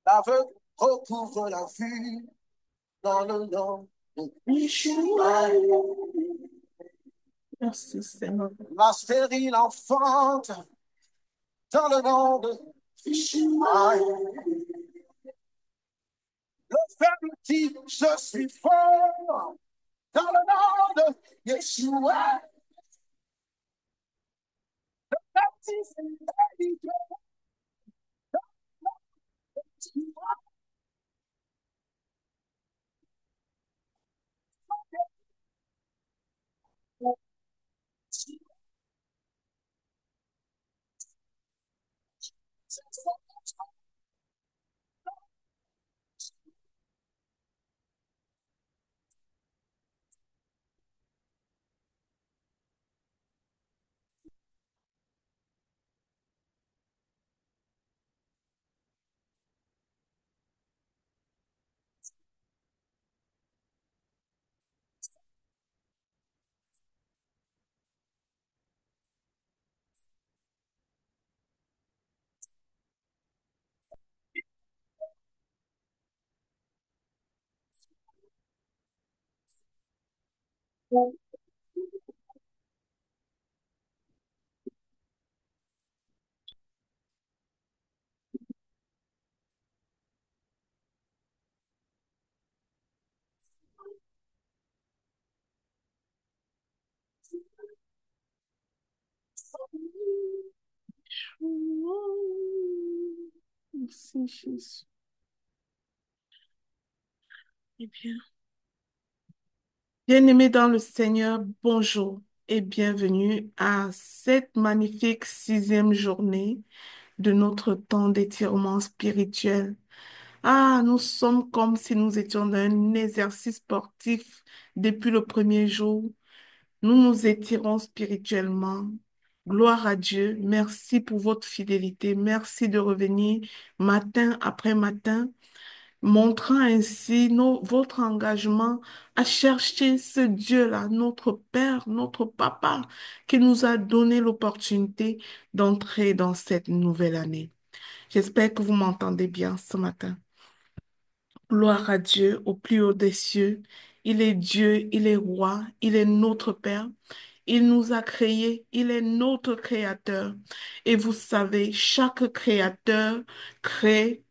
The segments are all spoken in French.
L'aveugle recouvre la vue dans le nom de Yeshua. Merci Seigneur. La stérile enfante dans le nom de Yeshua. Le faible dit, je suis fort dans le nom de Yeshua. Le baptême est délivré dans le nom de Yeshua. Merci Jésus. Eh bien, bien-aimés dans le Seigneur, bonjour et bienvenue à cette magnifique sixième journée de notre temps d'étirement spirituel. Ah, nous sommes comme si nous étions dans un exercice sportif depuis le premier jour. Nous nous étirons spirituellement. Gloire à Dieu. Merci pour votre fidélité. Merci de revenir matin après matin, montrant ainsi votre engagement à chercher ce Dieu-là, notre Père, notre Papa, qui nous a donné l'opportunité d'entrer dans cette nouvelle année. J'espère que vous m'entendez bien ce matin. Gloire à Dieu au plus haut des cieux. Il est Dieu, il est roi, il est notre Père. Il nous a créés, il est notre créateur. Et vous savez, chaque créateur crée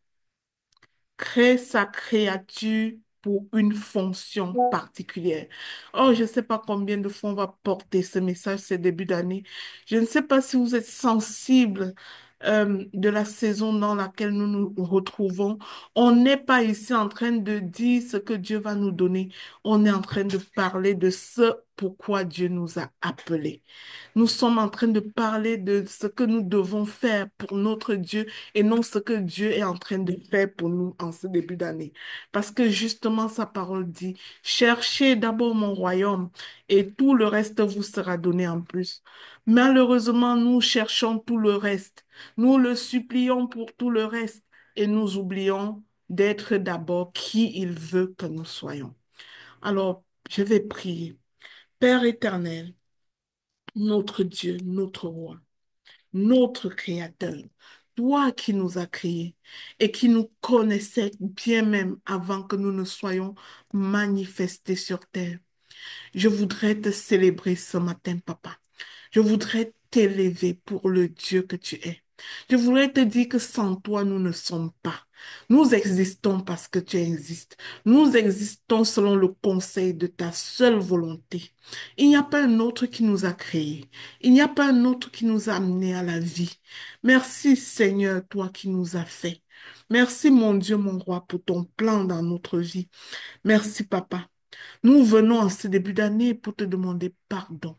sa créature pour une fonction particulière. Oh, je ne sais pas combien de fois on va porter ce message ce début d'année. Je ne sais pas si vous êtes sensible de la saison dans laquelle nous nous retrouvons. On n'est pas ici en train de dire ce que Dieu va nous donner. On est en train de parler de ce pourquoi Dieu nous a appelés. Nous sommes en train de parler de ce que nous devons faire pour notre Dieu et non ce que Dieu est en train de faire pour nous en ce début d'année. Parce que justement, sa parole dit, cherchez d'abord mon royaume et tout le reste vous sera donné en plus. Malheureusement, nous cherchons tout le reste. Nous le supplions pour tout le reste et nous oublions d'être d'abord qui il veut que nous soyons. Alors, je vais prier. Père éternel, notre Dieu, notre roi, notre Créateur, toi qui nous as créés et qui nous connaissais bien même avant que nous ne soyons manifestés sur terre. Je voudrais te célébrer ce matin, Papa. Je voudrais t'élever pour le Dieu que tu es. Je voudrais te dire que sans toi, nous ne sommes pas. Nous existons parce que tu existes. Nous existons selon le conseil de ta seule volonté. Il n'y a pas un autre qui nous a créés. Il n'y a pas un autre qui nous a amenés à la vie. Merci Seigneur, toi qui nous as fait. Merci mon Dieu, mon roi, pour ton plan dans notre vie. Merci Papa. Nous venons en ce début d'année pour te demander pardon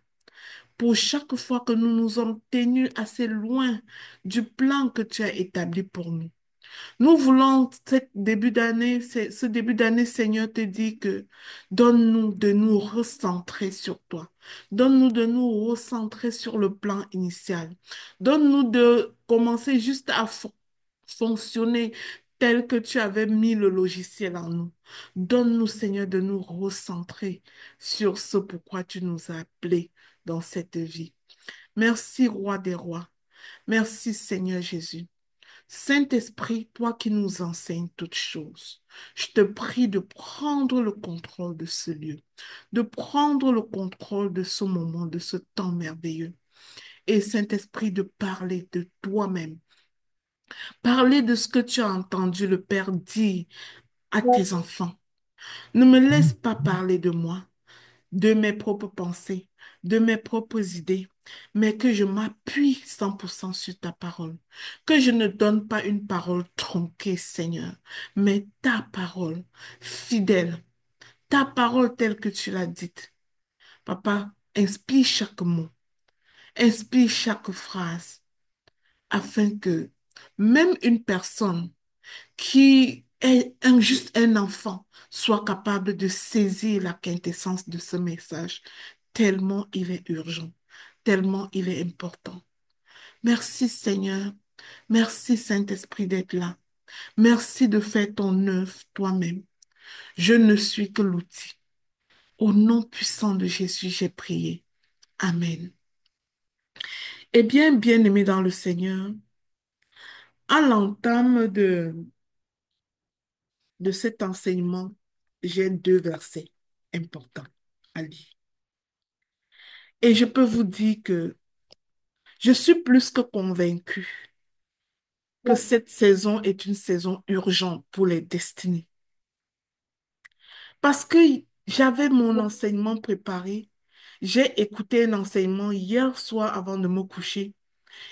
pour chaque fois que nous nous sommes tenus assez loin du plan que tu as établi pour nous. Nous voulons ce début d'année, Seigneur, te dire que donne-nous de nous recentrer sur toi. Donne-nous de nous recentrer sur le plan initial. Donne-nous de commencer juste à fonctionner tel que tu avais mis le logiciel en nous. Donne-nous, Seigneur, de nous recentrer sur ce pourquoi tu nous as appelés dans cette vie. Merci, Roi des rois. Merci, Seigneur Jésus. Saint-Esprit, toi qui nous enseignes toutes choses, je te prie de prendre le contrôle de ce lieu, de prendre le contrôle de ce moment, de ce temps merveilleux. Et Saint-Esprit, de parler de toi-même, parler de ce que tu as entendu le Père dire à tes enfants. Ne me laisse pas parler de moi, de mes propres pensées, de mes propres idées, mais que je m'appuie 100% sur ta parole. Que je ne donne pas une parole tronquée, Seigneur, mais ta parole fidèle, ta parole telle que tu l'as dite. Papa, inspire chaque mot, inspire chaque phrase, afin que même une personne qui est juste un enfant soit capable de saisir la quintessence de ce message, tellement il est urgent, tellement il est important. Merci Seigneur, merci Saint-Esprit d'être là. Merci de faire ton œuvre toi-même. Je ne suis que l'outil. Au nom puissant de Jésus, j'ai prié. Amen. Eh bien, bien-aimé dans le Seigneur, à l'entame de cet enseignement, j'ai deux versets importants à lire. Et je peux vous dire que je suis plus que convaincue que cette saison est une saison urgente pour les destinées. Parce que j'avais mon enseignement préparé. J'ai écouté un enseignement hier soir avant de me coucher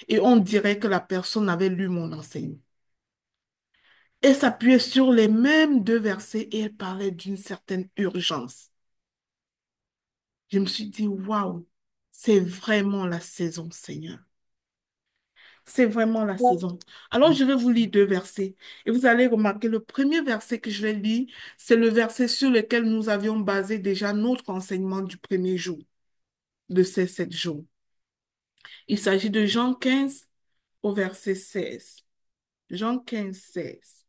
et on dirait que la personne avait lu mon enseignement. Elle s'appuyait sur les mêmes deux versets et elle parlait d'une certaine urgence. Je me suis dit, waouh, c'est vraiment la saison, Seigneur. C'est vraiment la saison. Alors, je vais vous lire deux versets. Et vous allez remarquer, le premier verset que je vais lire, c'est le verset sur lequel nous avions basé déjà notre enseignement du premier jour de ces 7 jours. Il s'agit de Jean 15 au verset 16. Jean 15, 16.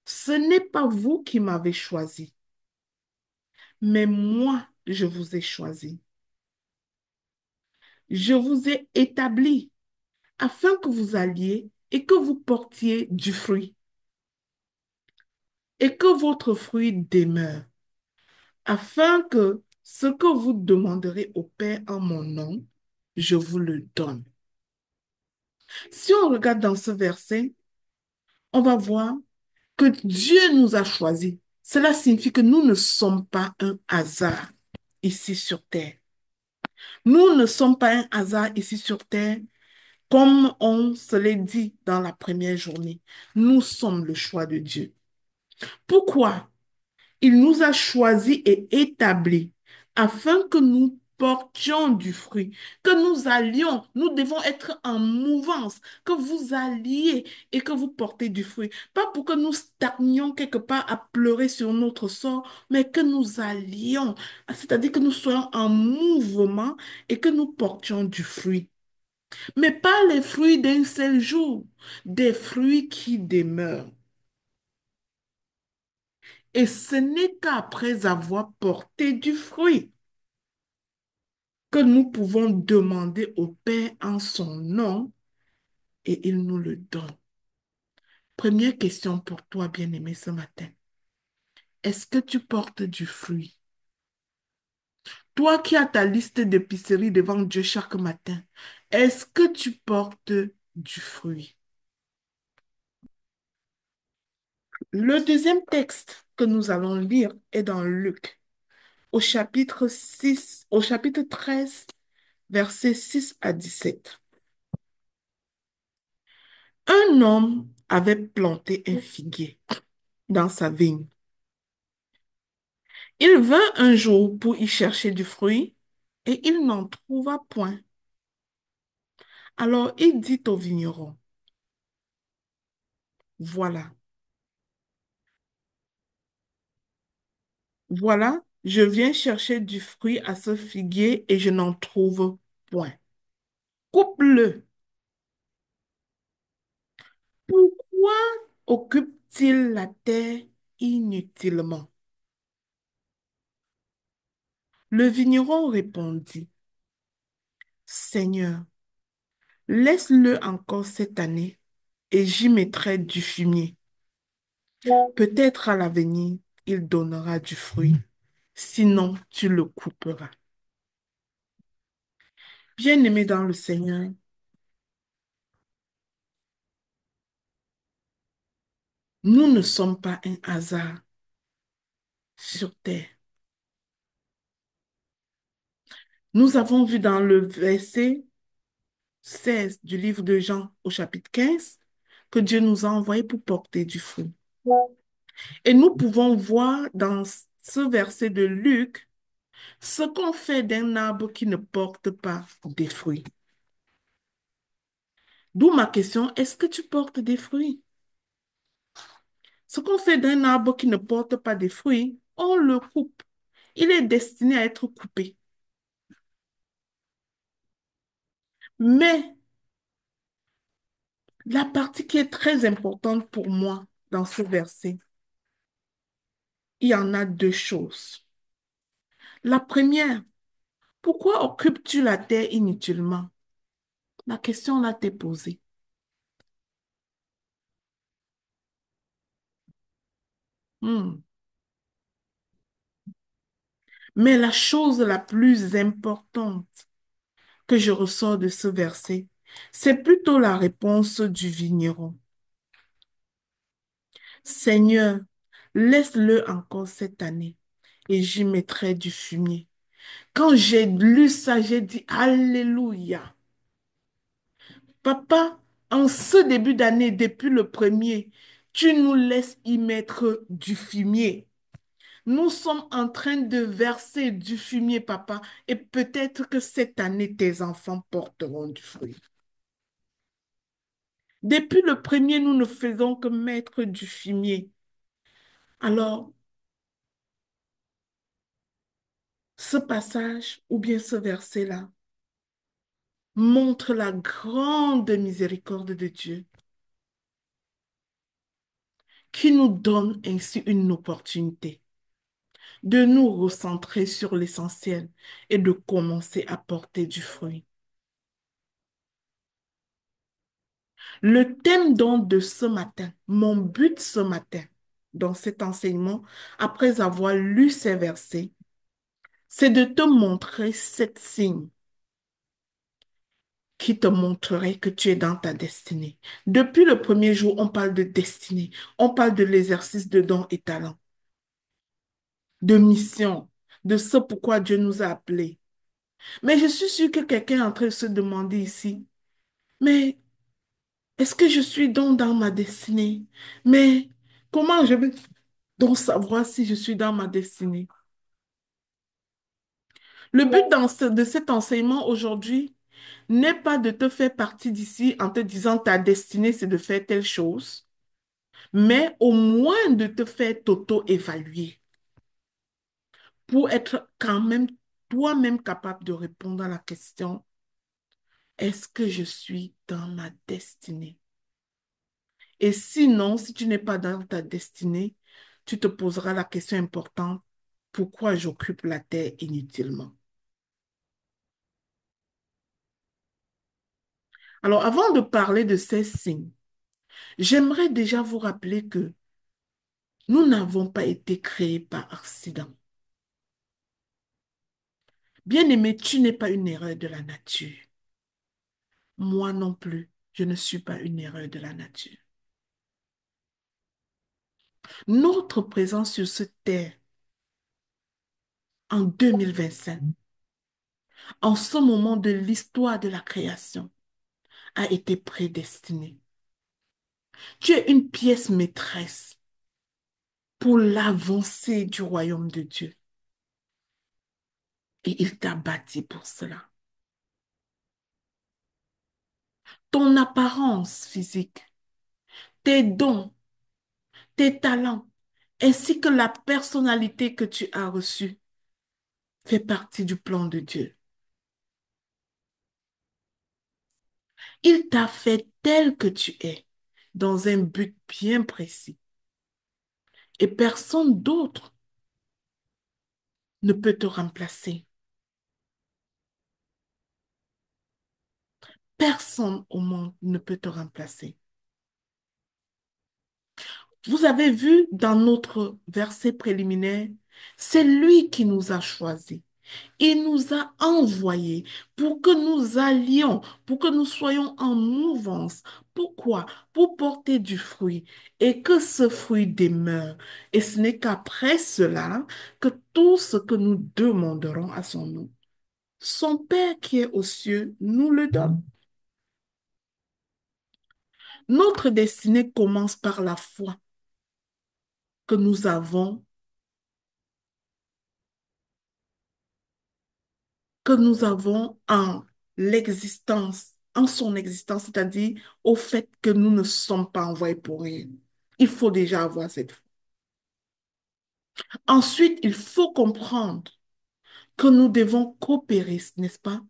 Ce n'est pas vous qui m'avez choisi, mais moi, je vous ai choisi. Je vous ai établi afin que vous alliez et que vous portiez du fruit et que votre fruit demeure, afin que ce que vous demanderez au Père en mon nom, je vous le donne. Si on regarde dans ce verset, on va voir que Dieu nous a choisis. Cela signifie que nous ne sommes pas un hasard ici sur terre. Nous ne sommes pas un hasard ici sur terre, comme on se l'est dit dans la première journée. Nous sommes le choix de Dieu. Pourquoi? Il nous a choisis et établis afin que nous portions du fruit, que nous allions, nous devons être en mouvance, que vous alliez et que vous portez du fruit. Pas pour que nous stagnions quelque part à pleurer sur notre sort, mais que nous allions, c'est-à-dire que nous soyons en mouvement et que nous portions du fruit. Mais pas les fruits d'un seul jour, des fruits qui demeurent. Et ce n'est qu'après avoir porté du fruit que nous pouvons demander au Père en son nom et il nous le donne. Première question pour toi, bien-aimé, ce matin. Est-ce que tu portes du fruit? Toi qui as ta liste d'épicerie devant Dieu chaque matin, est-ce que tu portes du fruit? Le deuxième texte que nous allons lire est dans Luc, au chapitre 6, au chapitre 13, versets 6 à 17. Un homme avait planté un figuier dans sa vigne. Il vint un jour pour y chercher du fruit et il n'en trouva point. Alors il dit au vigneron, voilà, voilà, je viens chercher du fruit à ce figuier et je n'en trouve point. Coupe-le. Pourquoi occupe-t-il la terre inutilement? Le vigneron répondit, Seigneur, laisse-le encore cette année et j'y mettrai du fumier. Peut-être à l'avenir, il donnera du fruit, sinon tu le couperas. Bien-aimés dans le Seigneur, nous ne sommes pas un hasard sur terre. Nous avons vu dans le verset 16 du livre de Jean au chapitre 15 que Dieu nous a envoyés pour porter du fruit. Et nous pouvons voir dans ce verset de Luc ce qu'on fait d'un arbre qui ne porte pas des fruits. D'où ma question, est-ce que tu portes des fruits? Ce qu'on fait d'un arbre qui ne porte pas des fruits, on le coupe. Il est destiné à être coupé. Mais la partie qui est très importante pour moi dans ce verset, il y en a deux choses. La première, pourquoi occupes-tu la terre inutilement? La question là t'est posée. Hmm. Mais la chose la plus importante que je ressors de ce verset, c'est plutôt la réponse du vigneron. Seigneur, laisse-le encore cette année et j'y mettrai du fumier. Quand j'ai lu ça, j'ai dit Alléluia. Papa, en ce début d'année, depuis le premier, tu nous laisses y mettre du fumier. Nous sommes en train de verser du fumier, papa, et peut-être que cette année, tes enfants porteront du fruit. Depuis le premier, nous ne faisons que mettre du fumier. Alors, ce passage ou bien ce verset-là montre la grande miséricorde de Dieu qui nous donne ainsi une opportunité de nous recentrer sur l'essentiel et de commencer à porter du fruit. Le thème donc de ce matin, mon but ce matin dans cet enseignement, après avoir lu ces versets, c'est de te montrer sept signes qui te montrerait que tu es dans ta destinée. Depuis le premier jour, on parle de destinée, on parle de l'exercice de dons et talents, de mission, de ce pourquoi Dieu nous a appelés. Mais je suis sûre que quelqu'un est en train de se demander ici, mais est-ce que je suis donc dans ma destinée? Mais comment je vais donc savoir si je suis dans ma destinée? Le but de cet enseignement aujourd'hui n'est pas de te faire partie d'ici en te disant ta destinée, c'est de faire telle chose, mais au moins de te faire t'auto-évaluer pour être quand même toi-même capable de répondre à la question, est-ce que je suis dans ma destinée? Et sinon, si tu n'es pas dans ta destinée, tu te poseras la question importante, pourquoi j'occupe la terre inutilement? Alors, avant de parler de ces signes, j'aimerais déjà vous rappeler que nous n'avons pas été créés par accident. Bien-aimé, tu n'es pas une erreur de la nature. Moi non plus, je ne suis pas une erreur de la nature. Notre présence sur cette terre en 2025, en ce moment de l'histoire de la création, a été prédestinée. Tu es une pièce maîtresse pour l'avancée du royaume de Dieu. Et il t'a bâti pour cela. Ton apparence physique, tes dons, tes talents, ainsi que la personnalité que tu as reçue, fait partie du plan de Dieu. Il t'a fait tel que tu es, dans un but bien précis. Et personne d'autre ne peut te remplacer. Personne au monde ne peut te remplacer. Vous avez vu dans notre verset préliminaire, c'est lui qui nous a choisis. Il nous a envoyés pour que nous allions, pour que nous soyons en mouvance. Pourquoi? Pour porter du fruit et que ce fruit demeure. Et ce n'est qu'après cela que tout ce que nous demanderons à son nom, son Père qui est aux cieux nous le donne. Notre destinée commence par la foi que nous avons, en l'existence, en son existence, c'est-à-dire au fait que nous ne sommes pas envoyés pour rien. Il faut déjà avoir cette foi. Ensuite, il faut comprendre que nous devons coopérer, n'est-ce pas,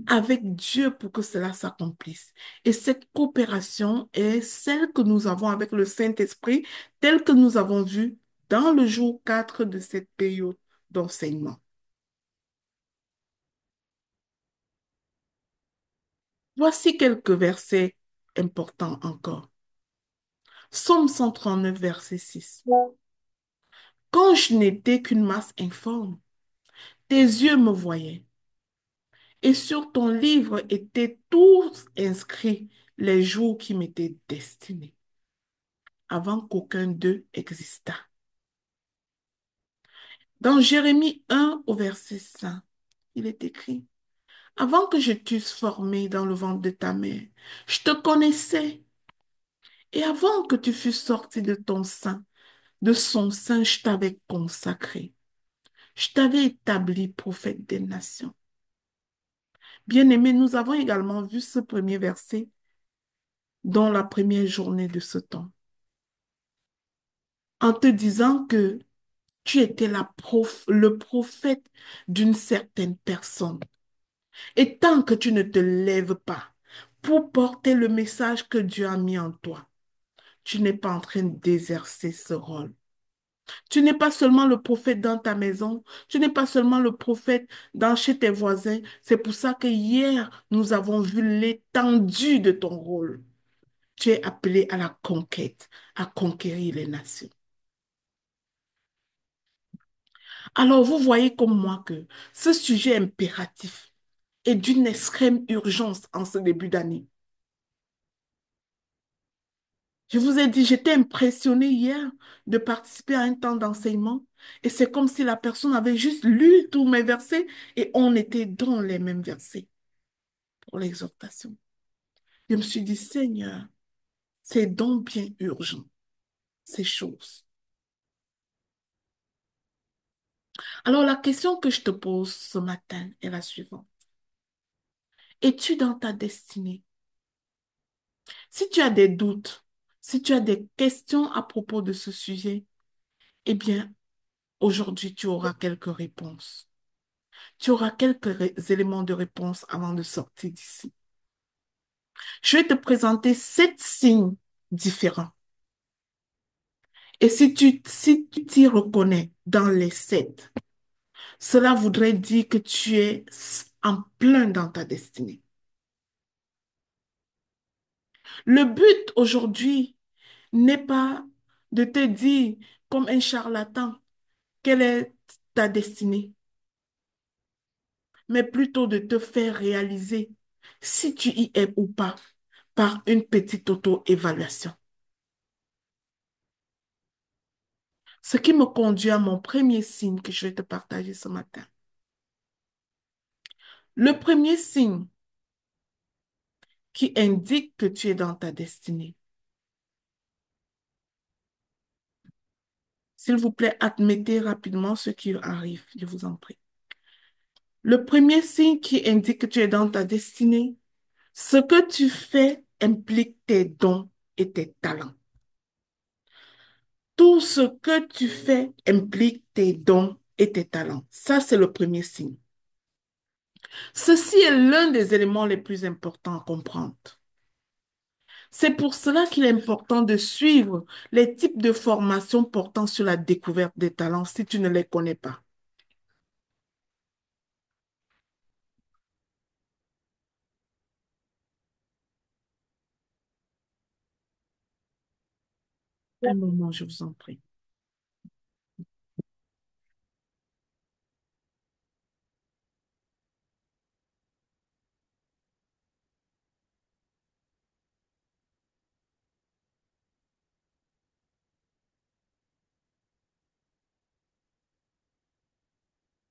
avec Dieu pour que cela s'accomplisse. Et cette coopération est celle que nous avons avec le Saint-Esprit, telle que nous avons vu dans le jour 4 de cette période d'enseignement. Voici quelques versets importants encore. Psaume 139, verset 6. Quand je n'étais qu'une masse informe, tes yeux me voyaient, et sur ton livre étaient tous inscrits les jours qui m'étaient destinés, avant qu'aucun d'eux existât. Dans Jérémie 1 au verset 5, il est écrit, avant que je t'eusse formé dans le ventre de ta mère, je te connaissais, et avant que tu fusses sorti de ton sein, de son sein, je t'avais consacré. Je t'avais établi prophète des nations. Bien-aimés, nous avons également vu ce premier verset dans la première journée de ce temps, en te disant que tu étais le prophète d'une certaine personne. Et tant que tu ne te lèves pas pour porter le message que Dieu a mis en toi, tu n'es pas en train d'exercer ce rôle. Tu n'es pas seulement le prophète dans ta maison, tu n'es pas seulement le prophète chez tes voisins. C'est pour ça que hier, nous avons vu l'étendue de ton rôle. Tu es appelé à la conquête, à conquérir les nations. Alors, vous voyez comme moi que ce sujet impératif est d'une extrême urgence en ce début d'année. Je vous ai dit, j'étais impressionnée hier de participer à un temps d'enseignement et c'est comme si la personne avait juste lu tous mes versets et on était dans les mêmes versets pour l'exhortation. Je me suis dit, Seigneur, c'est donc bien urgent, ces choses. Alors la question que je te pose ce matin est la suivante. Es-tu dans ta destinée? Si tu as des doutes, si tu as des questions à propos de ce sujet, eh bien, aujourd'hui, tu auras quelques réponses. Tu auras quelques éléments de réponse avant de sortir d'ici. Je vais te présenter 7 signes différents. Et si tu t'y reconnais dans les 7, cela voudrait dire que tu es en plein dans ta destinée. Le but aujourd'hui n'est pas de te dire comme un charlatan quelle est ta destinée, mais plutôt de te faire réaliser si tu y es ou pas par une petite auto-évaluation. Ce qui me conduit à mon premier signe que je vais te partager ce matin. Le premier signe qui indique que tu es dans ta destinée. S'il vous plaît, admettez rapidement ce qui arrive, je vous en prie. Le premier signe qui indique que tu es dans ta destinée, ce que tu fais implique tes dons et tes talents. Tout ce que tu fais implique tes dons et tes talents. Ça, c'est le premier signe. Ceci est l'un des éléments les plus importants à comprendre. C'est pour cela qu'il est important de suivre les types de formations portant sur la découverte des talents si tu ne les connais pas. Un moment, je vous en prie.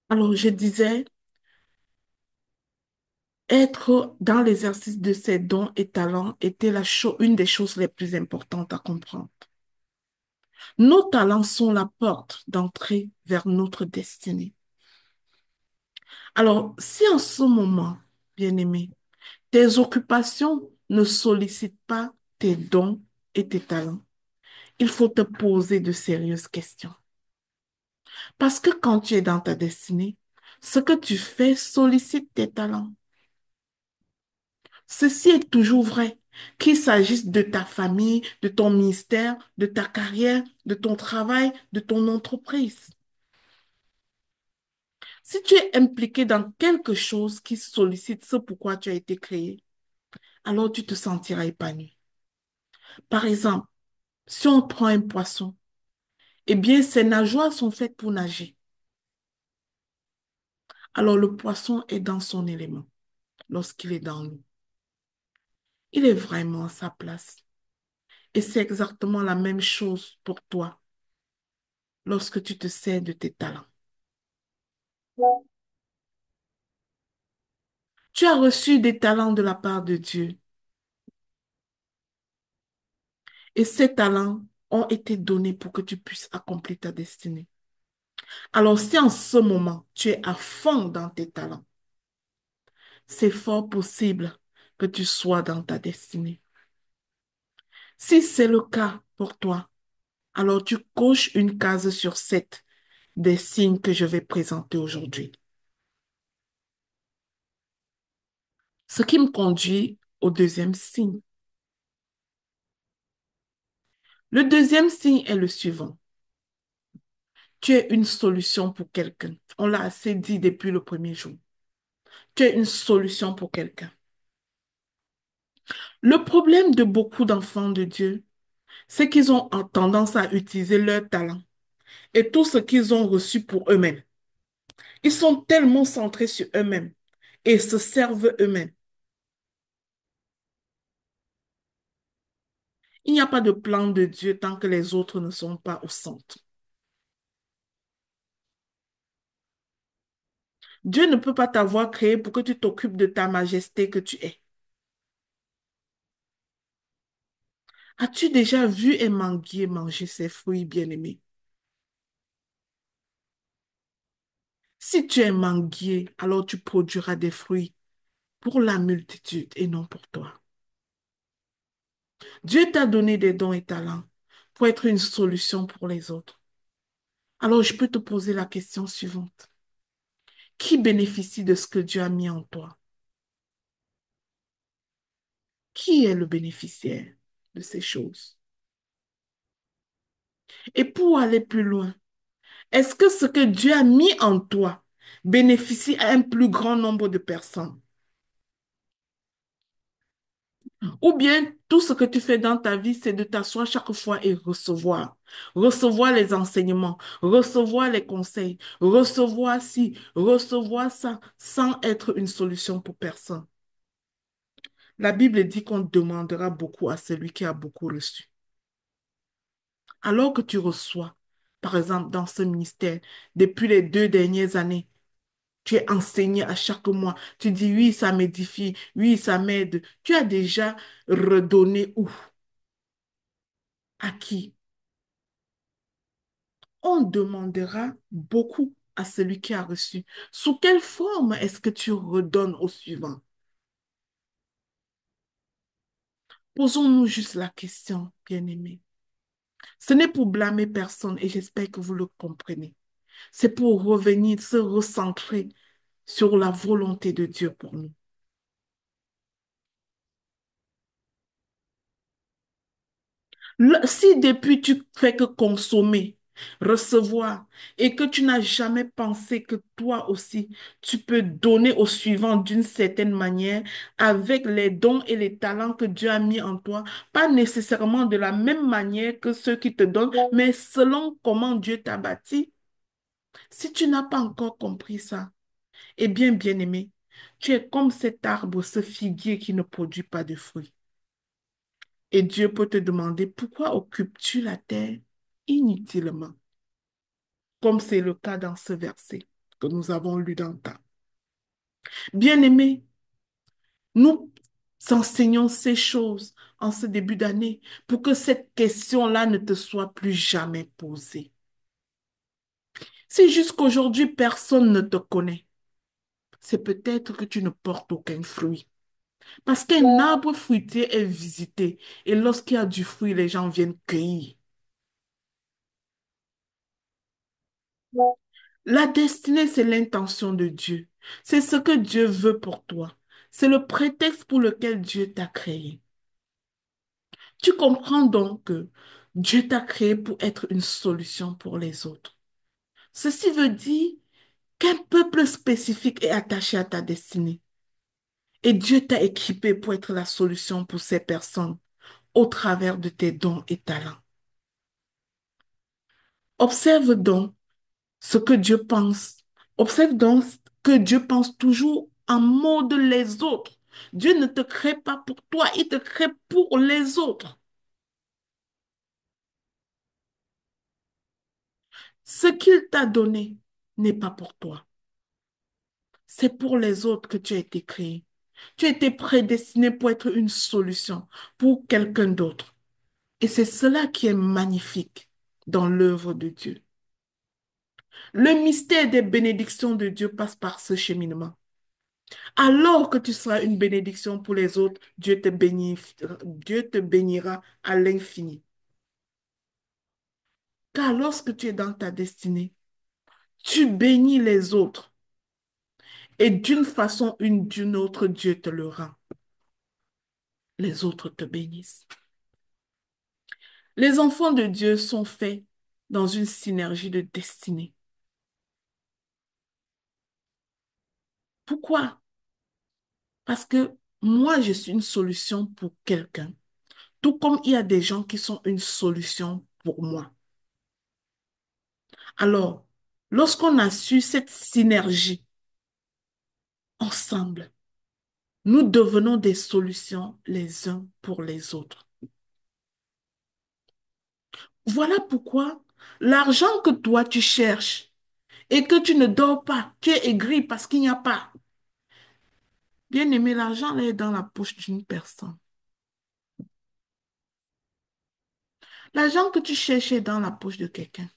Alors, je disais, être dans l'exercice de ses dons et talents était une des choses les plus importantes à comprendre. Nos talents sont la porte d'entrée vers notre destinée. Alors, si en ce moment, bien-aimé, tes occupations ne sollicitent pas tes dons et tes talents, il faut te poser de sérieuses questions. Parce que quand tu es dans ta destinée, ce que tu fais sollicite tes talents. Ceci est toujours vrai, qu'il s'agisse de ta famille, de ton ministère, de ta carrière, de ton travail, de ton entreprise. Si tu es impliqué dans quelque chose qui sollicite ce pourquoi tu as été créé, alors tu te sentiras épanoui. Par exemple, si on prend un poisson, eh bien, ses nageoires sont faites pour nager. Alors le poisson est dans son élément lorsqu'il est dans l'eau. Il est vraiment à sa place. Et c'est exactement la même chose pour toi lorsque tu te sers de tes talents. Tu as reçu des talents de la part de Dieu et ces talents ont été donnés pour que tu puisses accomplir ta destinée. Alors si en ce moment tu es à fond dans tes talents, c'est fort possible que tu sois dans ta destinée. Si c'est le cas pour toi, alors tu coches une case sur 7 des signes que je vais présenter aujourd'hui. Ce qui me conduit au deuxième signe. Le deuxième signe est le suivant. Tu es une solution pour quelqu'un. On l'a assez dit depuis le premier jour. Tu es une solution pour quelqu'un. Le problème de beaucoup d'enfants de Dieu, c'est qu'ils ont tendance à utiliser leur talent et tout ce qu'ils ont reçu pour eux-mêmes. Ils sont tellement centrés sur eux-mêmes et se servent eux-mêmes. Il n'y a pas de plan de Dieu tant que les autres ne sont pas au centre. Dieu ne peut pas t'avoir créé pour que tu t'occupes de ta majesté que tu es. As-tu déjà vu un manguier manger ses fruits bien-aimés? Si tu es manguier, alors tu produiras des fruits pour la multitude et non pour toi. Dieu t'a donné des dons et talents pour être une solution pour les autres. Alors je peux te poser la question suivante. Qui bénéficie de ce que Dieu a mis en toi? Qui est le bénéficiaire de ces choses? Et pour aller plus loin, est-ce que ce que Dieu a mis en toi bénéficie à un plus grand nombre de personnes? Ou bien tout ce que tu fais dans ta vie, c'est de t'asseoir chaque fois et recevoir. Recevoir les enseignements, recevoir les conseils, recevoir ci, recevoir ça, sans être une solution pour personne. La Bible dit qu'on demandera beaucoup à celui qui a beaucoup reçu. Alors que tu reçois, par exemple, dans ce ministère, depuis les 2 dernières années, tu es enseigné à chaque mois. Tu dis oui, ça m'édifie, oui, ça m'aide. Tu as déjà redonné où? À qui? On demandera beaucoup à celui qui a reçu. Sous quelle forme est-ce que tu redonnes au suivant? Posons-nous juste la question, bien-aimé. Ce n'est pour blâmer personne et j'espère que vous le comprenez. C'est pour revenir, se recentrer sur la volonté de Dieu pour nous. Si depuis tu fais que consommer, recevoir et que tu n'as jamais pensé que toi aussi, tu peux donner au suivant d'une certaine manière avec les dons et les talents que Dieu a mis en toi, pas nécessairement de la même manière que ceux qui te donnent, mais selon comment Dieu t'a bâti. Si tu n'as pas encore compris ça, eh bien, bien-aimé, tu es comme cet arbre, ce figuier qui ne produit pas de fruits. Et Dieu peut te demander, pourquoi occupes-tu la terre inutilement? Comme c'est le cas dans ce verset que nous avons lu dans ta. Bien-aimé, nous enseignons ces choses en ce début d'année pour que cette question-là ne te soit plus jamais posée. Si jusqu'aujourd'hui personne ne te connaît, c'est peut-être que tu ne portes aucun fruit. Parce qu'un arbre fruitier est visité et lorsqu'il y a du fruit, les gens viennent cueillir. La destinée, c'est l'intention de Dieu. C'est ce que Dieu veut pour toi. C'est le prétexte pour lequel Dieu t'a créé. Tu comprends donc que Dieu t'a créé pour être une solution pour les autres. Ceci veut dire qu'un peuple spécifique est attaché à ta destinée. Et Dieu t'a équipé pour être la solution pour ces personnes au travers de tes dons et talents. Observe donc ce que Dieu pense. Observe donc que Dieu pense toujours en mode les autres. Dieu ne te crée pas pour toi, il te crée pour les autres. Ce qu'il t'a donné n'est pas pour toi. C'est pour les autres que tu as été créé. Tu as été prédestiné pour être une solution pour quelqu'un d'autre. Et c'est cela qui est magnifique dans l'œuvre de Dieu. Le mystère des bénédictions de Dieu passe par ce cheminement. Alors que tu seras une bénédiction pour les autres, Dieu te bénira à l'infini. Car lorsque tu es dans ta destinée, tu bénis les autres. Et d'une façon ou d'une autre, Dieu te le rend. Les autres te bénissent. Les enfants de Dieu sont faits dans une synergie de destinée. Pourquoi? Parce que moi, je suis une solution pour quelqu'un, tout comme il y a des gens qui sont une solution pour moi. Alors, lorsqu'on a su cette synergie ensemble, nous devenons des solutions les uns pour les autres. Voilà pourquoi l'argent que toi tu cherches et que tu ne dors pas, tu es aigri parce qu'il n'y a pas. Bien aimé, l'argent là, est dans la poche d'une personne. L'argent que tu cherches est dans la poche de quelqu'un.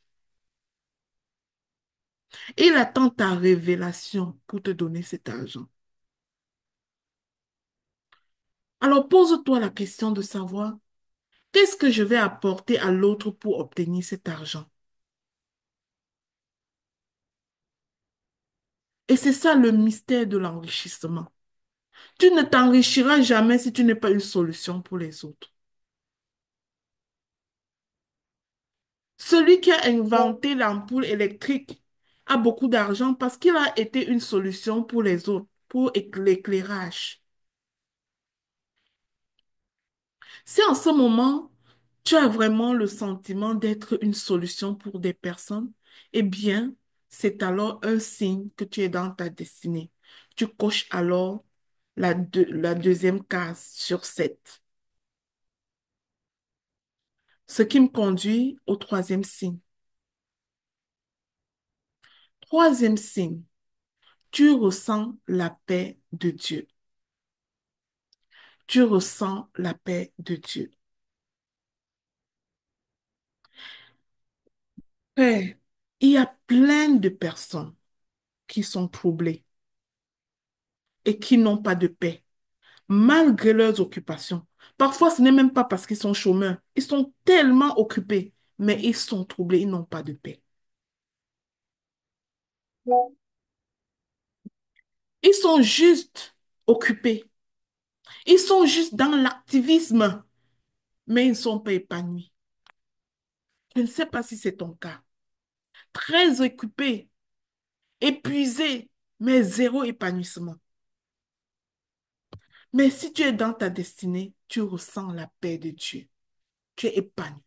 Et il attend ta révélation pour te donner cet argent. Alors pose-toi la question de savoir qu'est-ce que je vais apporter à l'autre pour obtenir cet argent. Et c'est ça le mystère de l'enrichissement. Tu ne t'enrichiras jamais si tu n'es pas une solution pour les autres. Celui qui a inventé l'ampoule électrique a beaucoup d'argent parce qu'il a été une solution pour les autres, pour l'éclairage. Si en ce moment, tu as vraiment le sentiment d'être une solution pour des personnes, eh bien, c'est alors un signe que tu es dans ta destinée. Tu coches alors la deuxième case sur 7. Ce qui me conduit au troisième signe. Troisième signe, tu ressens la paix de Dieu. Tu ressens la paix de Dieu. Père, il y a plein de personnes qui sont troublées et qui n'ont pas de paix, malgré leurs occupations. Parfois, ce n'est même pas parce qu'ils sont chômeurs. Ils sont tellement occupés, mais ils sont troublés, ils n'ont pas de paix. Ils sont juste occupés. Ils sont juste dans l'activisme, mais ils ne sont pas épanouis. Je ne sais pas si c'est ton cas. très occupé, épuisé, mais zéro épanouissement. Mais si tu es dans ta destinée, tu ressens la paix de Dieu. Tu es épanoui.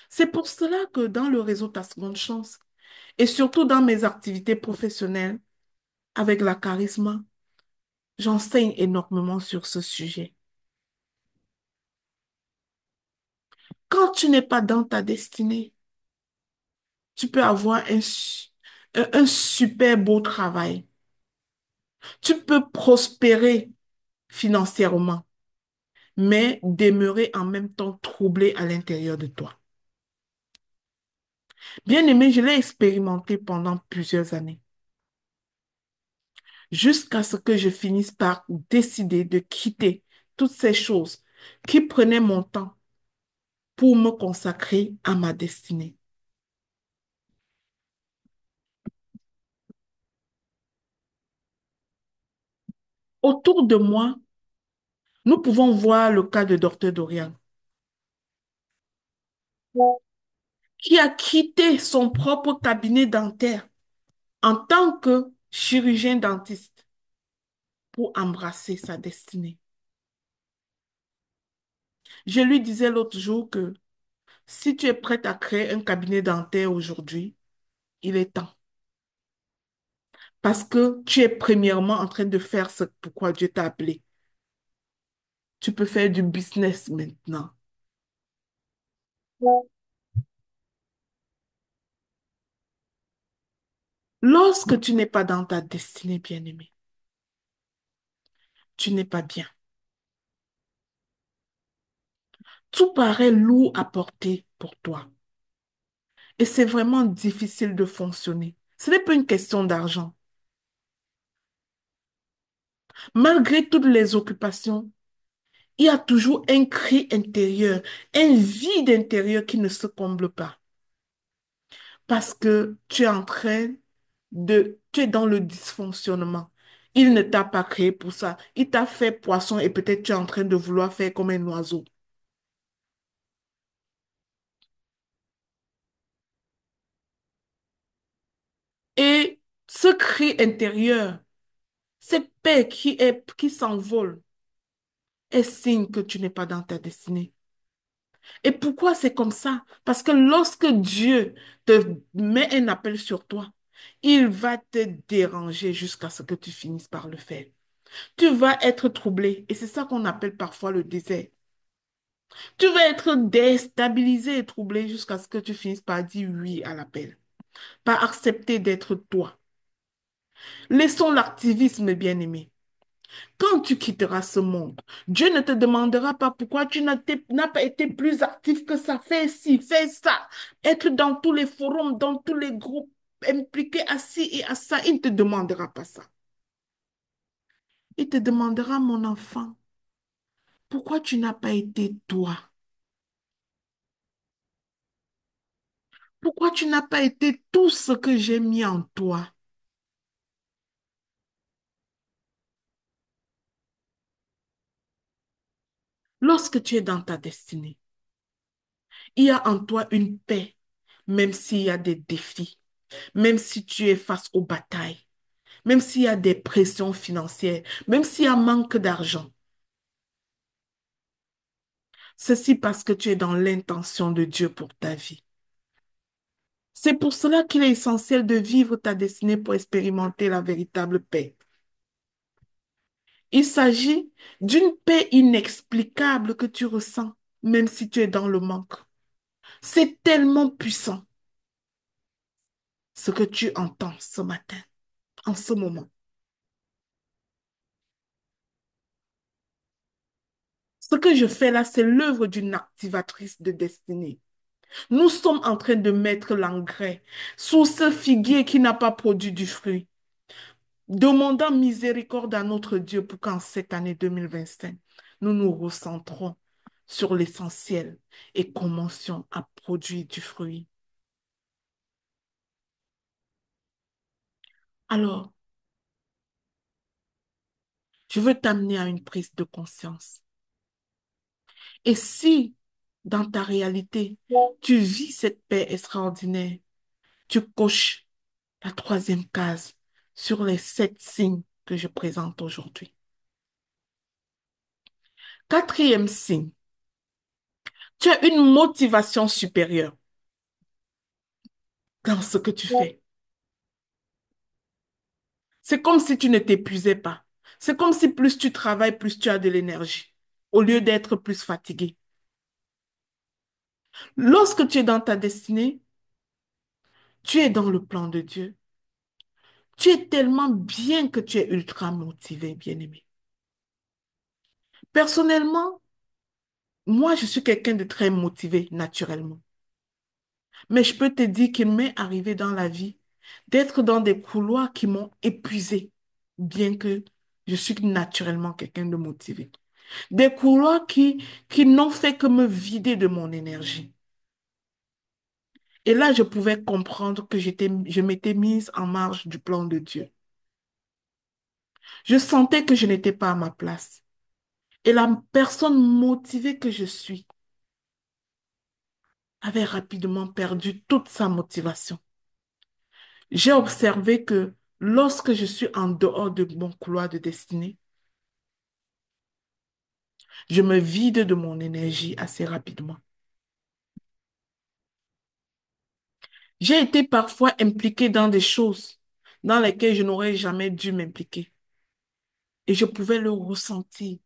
C'est pour cela que dans le réseau Ta Seconde Chance, et surtout dans mes activités professionnelles avec la charisme, j'enseigne énormément sur ce sujet. Quand tu n'es pas dans ta destinée, tu peux avoir un super beau travail. Tu peux prospérer financièrement, mais demeurer en même temps troublé à l'intérieur de toi. Bien aimé, je l'ai expérimenté pendant plusieurs années, jusqu'à ce que je finisse par décider de quitter toutes ces choses qui prenaient mon temps pour me consacrer à ma destinée. Autour de moi, nous pouvons voir le cas de Dr. Dorian, qui a quitté son propre cabinet dentaire en tant que chirurgien dentiste pour embrasser sa destinée. Je lui disais l'autre jour que si tu es prête à créer un cabinet dentaire aujourd'hui, il est temps. Parce que tu es premièrement en train de faire ce pourquoi Dieu t'a appelé. Tu peux faire du business maintenant. Lorsque tu n'es pas dans ta destinée, bien-aimé, tu n'es pas bien. Tout paraît lourd à porter pour toi. Et c'est vraiment difficile de fonctionner. Ce n'est pas une question d'argent. Malgré toutes les occupations, il y a toujours un cri intérieur, un vide intérieur qui ne se comble pas. Parce que tu es en train tu es dans le dysfonctionnement. Il ne t'a pas créé pour ça. Il t'a fait poisson et peut-être tu es en train de vouloir faire comme un oiseau. Et ce cri intérieur, cette paix qui s'envole, est signe que tu n'es pas dans ta destinée. Et pourquoi c'est comme ça? Parce que lorsque Dieu te met un appel sur toi, il va te déranger jusqu'à ce que tu finisses par le faire. Tu vas être troublé et c'est ça qu'on appelle parfois le désert. Tu vas être déstabilisé et troublé jusqu'à ce que tu finisses par dire oui à l'appel, par accepter d'être toi. Laissons l'activisme, bien-aimé. Quand tu quitteras ce monde, Dieu ne te demandera pas pourquoi tu n'as pas été plus actif que ça. Fais ci, fais ça. Être dans tous les forums, dans tous les groupes, impliqué à ci et à ça. Il ne te demandera pas ça. Il te demandera, mon enfant, pourquoi tu n'as pas été toi? Pourquoi tu n'as pas été tout ce que j'ai mis en toi? Lorsque tu es dans ta destinée, il y a en toi une paix, même s'il y a des défis, même si tu es face aux batailles, même s'il y a des pressions financières, même s'il y a manque d'argent. Ceci parce que tu es dans l'intention de Dieu pour ta vie. C'est pour cela qu'il est essentiel de vivre ta destinée pour expérimenter la véritable paix. Il s'agit d'une paix inexplicable que tu ressens, même si tu es dans le manque. C'est tellement puissant ce que tu entends ce matin, en ce moment. Ce que je fais là, c'est l'œuvre d'une activatrice de destinée. Nous sommes en train de mettre l'engrais sous ce figuier qui n'a pas produit du fruit, demandant miséricorde à notre Dieu pour qu'en cette année 2025, nous nous recentrons sur l'essentiel et commencions à produire du fruit. Alors, je veux t'amener à une prise de conscience. Et si dans ta réalité. Tu vis cette paix extraordinaire. Tu coches la troisième case sur les 7 signes que je présente aujourd'hui. Quatrième signe, tu as une motivation supérieure dans ce que tu fais. C'est comme si tu ne t'épuisais pas. C'est comme si plus tu travailles, plus tu as de l'énergie, au lieu d'être plus fatigué. Lorsque tu es dans ta destinée, tu es dans le plan de Dieu. Tu es tellement bien que tu es ultra motivé, bien-aimé. Personnellement, moi, je suis quelqu'un de très motivé naturellement. Mais je peux te dire qu'il m'est arrivé dans la vie d'être dans des couloirs qui m'ont épuisé, bien que je suis naturellement quelqu'un de motivé. Des couloirs qui n'ont fait que me vider de mon énergie. Et là, je pouvais comprendre que je m'étais mise en marge du plan de Dieu. Je sentais que je n'étais pas à ma place. Et la personne motivée que je suis avait rapidement perdu toute sa motivation. J'ai observé que lorsque je suis en dehors de mon couloir de destinée, je me vide de mon énergie assez rapidement. J'ai été parfois impliquée dans des choses dans lesquelles je n'aurais jamais dû m'impliquer. Et je pouvais le ressentir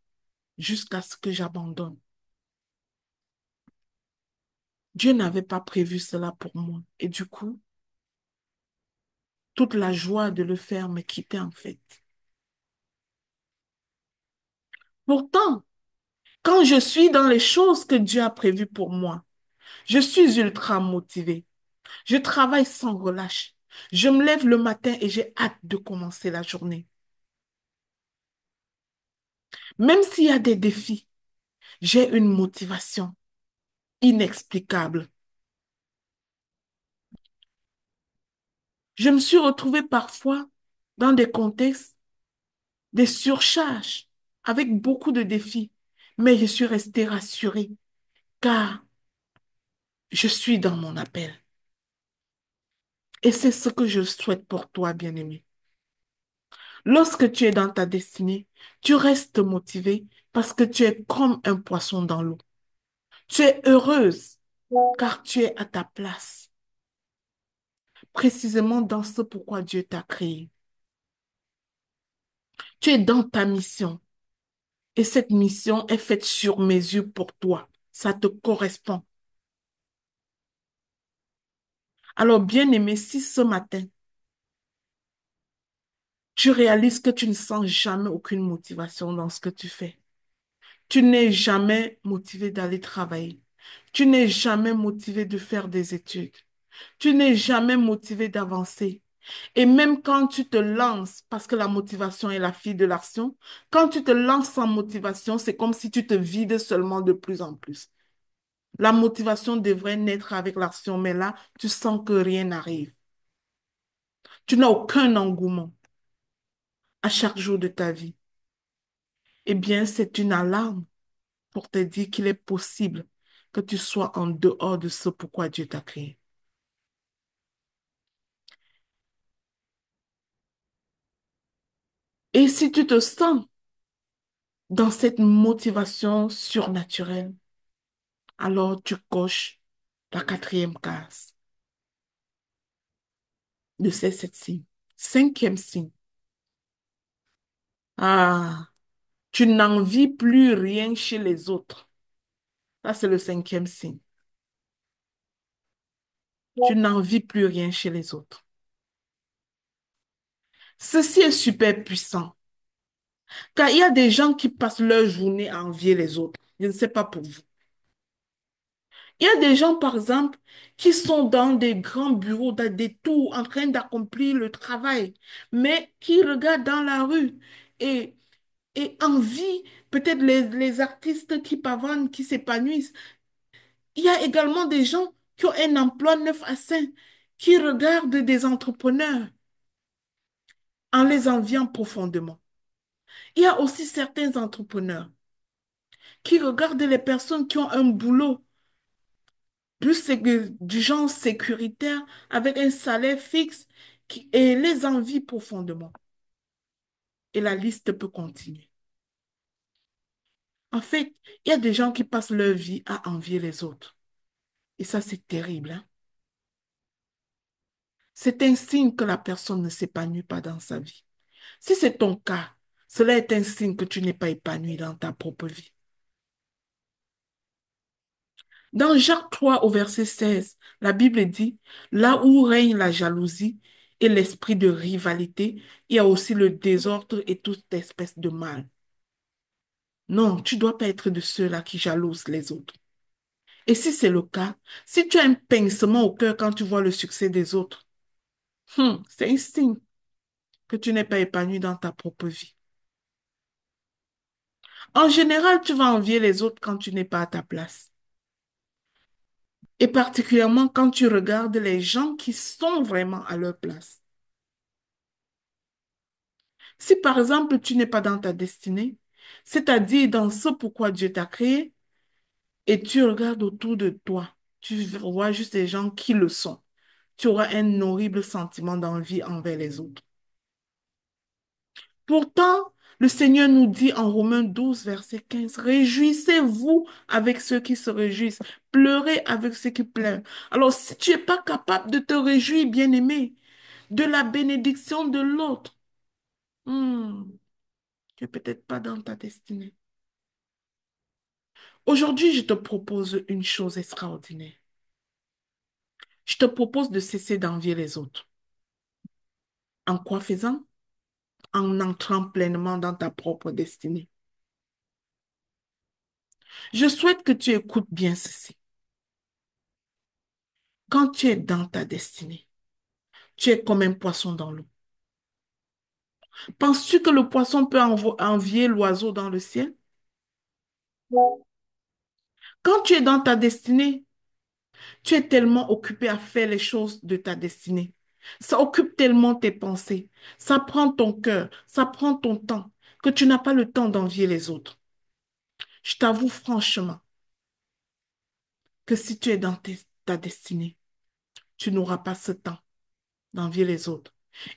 jusqu'à ce que j'abandonne. Dieu n'avait pas prévu cela pour moi. Et du coup, toute la joie de le faire me quittait en fait. Pourtant, quand je suis dans les choses que Dieu a prévues pour moi, je suis ultra motivée. Je travaille sans relâche. Je me lève le matin et j'ai hâte de commencer la journée. Même s'il y a des défis, j'ai une motivation inexplicable. Je me suis retrouvée parfois dans des contextes, des surcharges, avec beaucoup de défis, mais je suis restée rassurée car je suis dans mon appel. Et c'est ce que je souhaite pour toi, bien-aimé. Lorsque tu es dans ta destinée, tu restes motivé parce que tu es comme un poisson dans l'eau. Tu es heureuse car tu es à ta place, précisément dans ce pourquoi Dieu t'a créé. Tu es dans ta mission et cette mission est faite sur mesure pour toi. Ça te correspond. Alors, bien-aimé, si ce matin, tu réalises que tu ne sens jamais aucune motivation dans ce que tu fais, tu n'es jamais motivé d'aller travailler, tu n'es jamais motivé de faire des études, tu n'es jamais motivé d'avancer. Et même quand tu te lances, parce que la motivation est la fille de l'action, quand tu te lances sans motivation, c'est comme si tu te vides seulement de plus en plus. La motivation devrait naître avec l'action, mais là, tu sens que rien n'arrive. Tu n'as aucun engouement à chaque jour de ta vie. Eh bien, c'est une alarme pour te dire qu'il est possible que tu sois en dehors de ce pourquoi Dieu t'a créé. Et si tu te sens dans cette motivation surnaturelle, alors tu coches la quatrième case de ces 7 signes. Cinquième signe. Ah, tu n'envies plus rien chez les autres. Ça, c'est le cinquième signe. Tu n'envies plus rien chez les autres. Ceci est super puissant, car il y a des gens qui passent leur journée à envier les autres. Je ne sais pas pour vous. Il y a des gens, par exemple, qui sont dans des grands bureaux, dans des tours, en train d'accomplir le travail, mais qui regardent dans la rue et, et envient peut-être les artistes qui pavanent, qui s'épanouissent. Il y a également des gens qui ont un emploi 9 à 5, qui regardent des entrepreneurs en les enviant profondément. Il y a aussi certains entrepreneurs qui regardent les personnes qui ont un boulot du genre sécuritaire, avec un salaire fixe et les envie profondément. Et la liste peut continuer. En fait, il y a des gens qui passent leur vie à envier les autres. Et ça, c'est terrible, hein. C'est un signe que la personne ne s'épanouit pas dans sa vie. Si c'est ton cas, cela est un signe que tu n'es pas épanoui dans ta propre vie. Dans Jacques 3 au verset 16, la Bible dit, là où règne la jalousie et l'esprit de rivalité, il y a aussi le désordre et toute espèce de mal. Non, tu ne dois pas être de ceux-là qui jalousent les autres. Et si c'est le cas, si tu as un pincement au cœur quand tu vois le succès des autres, c'est un signe que tu n'es pas épanoui dans ta propre vie. En général, tu vas envier les autres quand tu n'es pas à ta place. Et particulièrement quand tu regardes les gens qui sont vraiment à leur place. Si par exemple tu n'es pas dans ta destinée, c'est-à-dire dans ce pourquoi Dieu t'a créé, et tu regardes autour de toi, tu vois juste des gens qui le sont, tu auras un horrible sentiment d'envie envers les autres. Pourtant, le Seigneur nous dit en Romains 12, verset 15, réjouissez-vous avec ceux qui se réjouissent, pleurez avec ceux qui pleurent. Alors, si tu n'es pas capable de te réjouir, bien-aimé, de la bénédiction de l'autre, hmm, tu n'es peut-être pas dans ta destinée. Aujourd'hui, je te propose une chose extraordinaire. Je te propose de cesser d'envier les autres. En quoi faisant? En entrant pleinement dans ta propre destinée. Je souhaite que tu écoutes bien ceci. Quand tu es dans ta destinée, tu es comme un poisson dans l'eau. Penses-tu que le poisson peut envier l'oiseau dans le ciel? Quand tu es dans ta destinée, tu es tellement occupé à faire les choses de ta destinée. Ça occupe tellement tes pensées. Ça prend ton cœur, ça prend ton temps, que tu n'as pas le temps d'envier les autres. Je t'avoue franchement que si tu es dans ta destinée, tu n'auras pas ce temps d'envier les autres.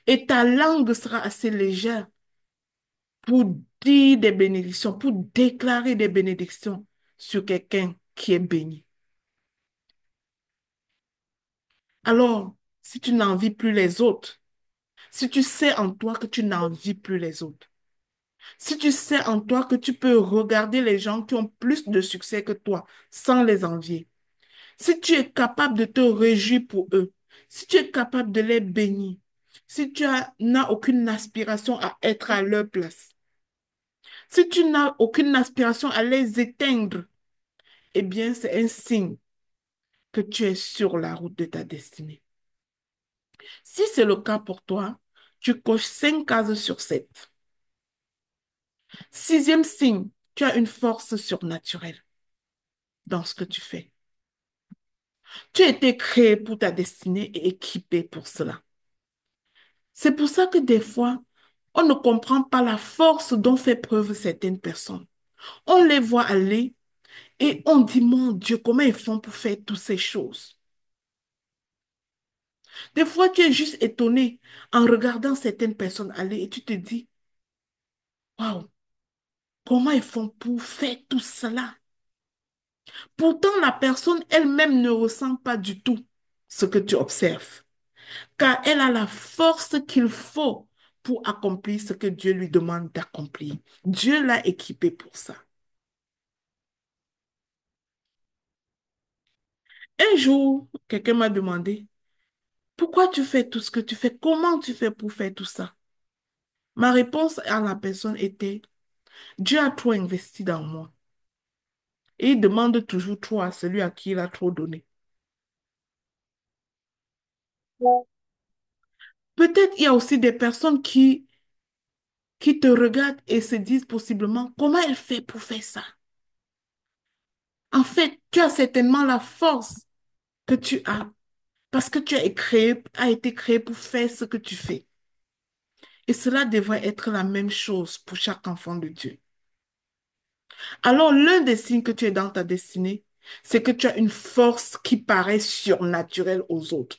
Et ta langue sera assez légère pour dire des bénédictions, pour déclarer des bénédictions sur quelqu'un qui est béni. Alors, si tu n'envies plus les autres, si tu sais en toi que tu n'envies plus les autres, si tu sais en toi que tu peux regarder les gens qui ont plus de succès que toi sans les envier, si tu es capable de te réjouir pour eux, si tu es capable de les bénir, si n'as aucune aspiration à être à leur place, si tu n'as aucune aspiration à les éteindre, eh bien, c'est un signe que tu es sur la route de ta destinée. Si c'est le cas pour toi, tu coches 5 cases sur 7. Sixième signe, tu as une force surnaturelle dans ce que tu fais. Tu as été créé pour ta destinée et équipé pour cela. C'est pour ça que des fois, on ne comprend pas la force dont fait preuve certaines personnes. On les voit aller et on dit, mon Dieu, comment ils font pour faire toutes ces choses? Des fois, tu es juste étonné en regardant certaines personnes aller et tu te dis, waouh, comment ils font pour faire tout cela? Pourtant, la personne elle-même ne ressent pas du tout ce que tu observes, car elle a la force qu'il faut pour accomplir ce que Dieu lui demande d'accomplir. Dieu l'a équipée pour ça. Un jour, quelqu'un m'a demandé, pourquoi tu fais tout ce que tu fais? Comment tu fais pour faire tout ça? Ma réponse à la personne était, Dieu a trop investi dans moi. Et il demande toujours trop à celui à qui il a trop donné. Peut-être il y a aussi des personnes qui te regardent et se disent possiblement, comment elle fait pour faire ça? En fait, tu as certainement la force que tu as parce que as été créé pour faire ce que tu fais. Et cela devrait être la même chose pour chaque enfant de Dieu. Alors, l'un des signes que tu es dans ta destinée, C'est que tu as une force qui paraît surnaturelle aux autres.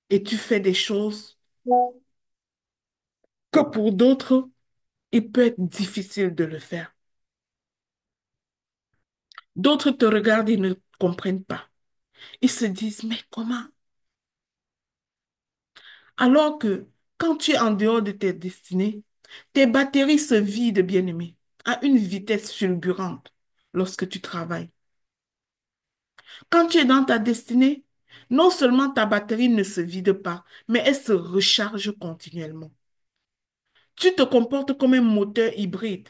Et tu fais des choses que pour d'autres, il peut être difficile de le faire. D'autres te regardent et ne comprennent pas. Ils se disent, mais comment? Alors que quand tu es en dehors de tes destinées, tes batteries se vident, bien-aimé, à une vitesse fulgurante lorsque tu travailles. Quand tu es dans ta destinée, non seulement ta batterie ne se vide pas, mais elle se recharge continuellement. Tu te comportes comme un moteur hybride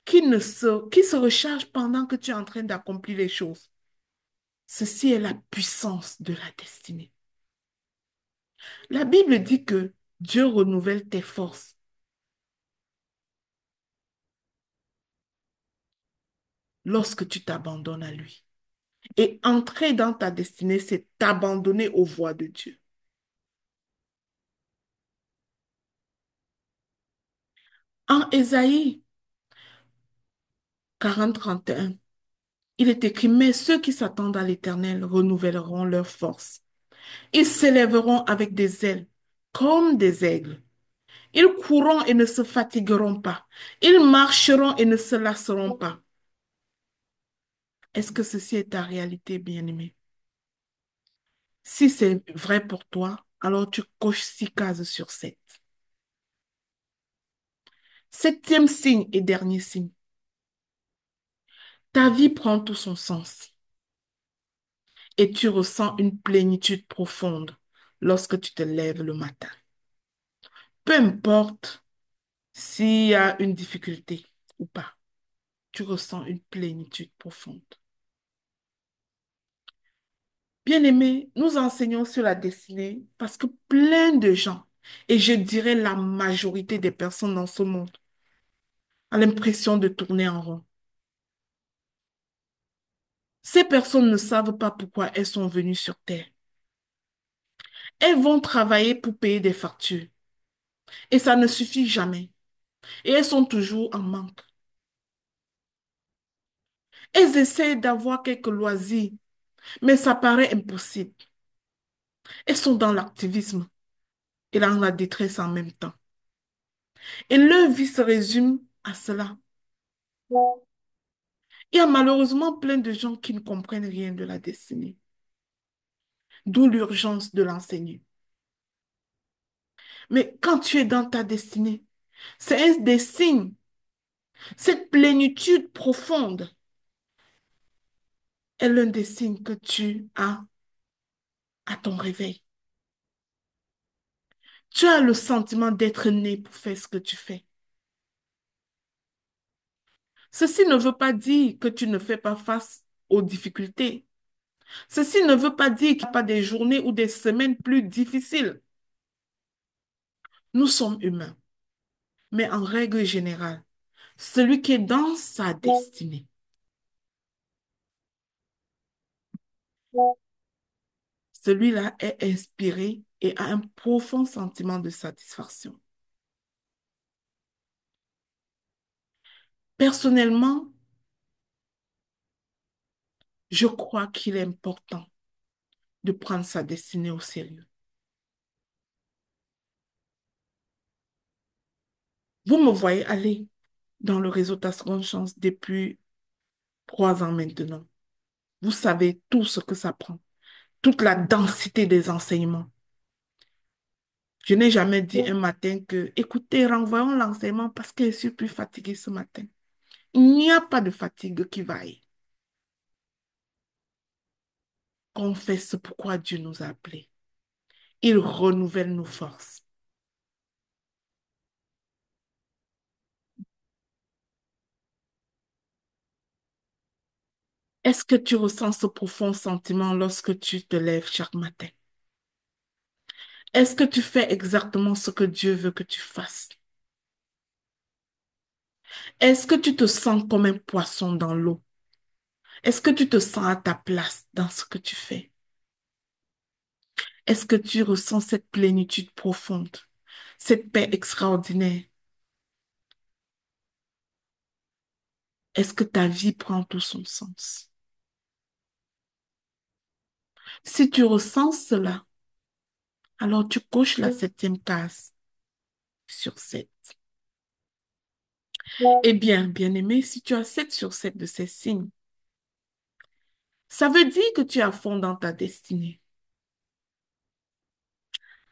qui se recharge pendant que tu es en train d'accomplir les choses. Ceci est la puissance de la destinée. La Bible dit que Dieu renouvelle tes forces lorsque tu t'abandonnes à lui. Et entrer dans ta destinée, c'est t'abandonner aux voies de Dieu. En Ésaïe 40-31, il est écrit, mais ceux qui s'attendent à l'Éternel renouvelleront leurs forces. Ils s'élèveront avec des ailes comme des aigles. Ils courront et ne se fatigueront pas. Ils marcheront et ne se lasseront pas. Est-ce que ceci est ta réalité, bien-aimé? Si c'est vrai pour toi, alors tu coches 6 cases sur 7. Septième signe et dernier signe. Ta vie prend tout son sens et tu ressens une plénitude profonde lorsque tu te lèves le matin. Peu importe s'il y a une difficulté ou pas, tu ressens une plénitude profonde. Bien-aimé, nous enseignons sur la destinée parce que plein de gens, et je dirais la majorité des personnes dans ce monde, ont l'impression de tourner en rond. Ces personnes ne savent pas pourquoi elles sont venues sur Terre. Elles vont travailler pour payer des factures et ça ne suffit jamais. Et elles sont toujours en manque. Elles essaient d'avoir quelques loisirs, mais ça paraît impossible. Elles sont dans l'activisme et dans la détresse en même temps. Et leur vie se résume à cela. Il y a malheureusement plein de gens qui ne comprennent rien de la destinée, d'où l'urgence de l'enseigner. Mais quand tu es dans ta destinée, c'est un des signes, cette plénitude profonde est l'un des signes que tu as à ton réveil. Tu as le sentiment d'être né pour faire ce que tu fais. Ceci ne veut pas dire que tu ne fais pas face aux difficultés. Ceci ne veut pas dire qu'il n'y a pas des journées ou des semaines plus difficiles. Nous sommes humains, mais en règle générale, celui qui est dans sa destinée, celui-là est inspiré et a un profond sentiment de satisfaction. Personnellement, je crois qu'il est important de prendre sa destinée au sérieux. Vous me voyez aller dans le réseau Ta Seconde Chance depuis 3 ans maintenant. Vous savez tout ce que ça prend, toute la densité des enseignements. Je n'ai jamais dit un matin que, écoutez, renvoyons l'enseignement parce que je suis plus fatiguée ce matin. Il n'y a pas de fatigue qui vaille. Qu'on fait ce pourquoi Dieu nous a appelés. Il renouvelle nos forces. Est-ce que tu ressens ce profond sentiment lorsque tu te lèves chaque matin? Est-ce que tu fais exactement ce que Dieu veut que tu fasses? Est-ce que tu te sens comme un poisson dans l'eau? Est-ce que tu te sens à ta place dans ce que tu fais? Est-ce que tu ressens cette plénitude profonde, cette paix extraordinaire? Est-ce que ta vie prend tout son sens? Si tu ressens cela, alors tu coches la septième case sur 7. Eh bien, bien-aimé, si tu as 7 sur 7 de ces signes, ça veut dire que tu es à fond dans ta destinée.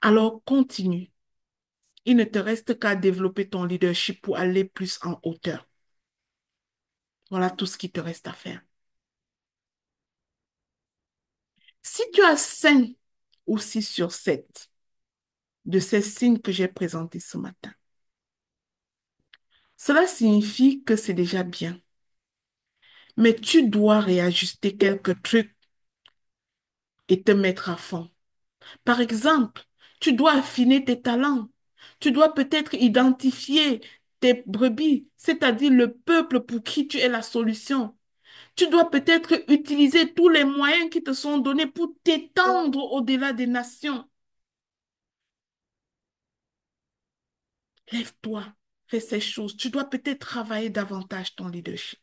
Alors continue. Il ne te reste qu'à développer ton leadership pour aller plus en hauteur. Voilà tout ce qui te reste à faire. Si tu as 5 ou 6 sur 7 de ces signes que j'ai présentés ce matin, cela signifie que c'est déjà bien. Mais tu dois réajuster quelques trucs et te mettre à fond. Par exemple, tu dois affiner tes talents. Tu dois peut-être identifier tes brebis, c'est-à-dire le peuple pour qui tu es la solution. Tu dois peut-être utiliser tous les moyens qui te sont donnés pour t'étendre au-delà des nations. Lève-toi, fais ces choses. Tu dois peut-être travailler davantage ton leadership.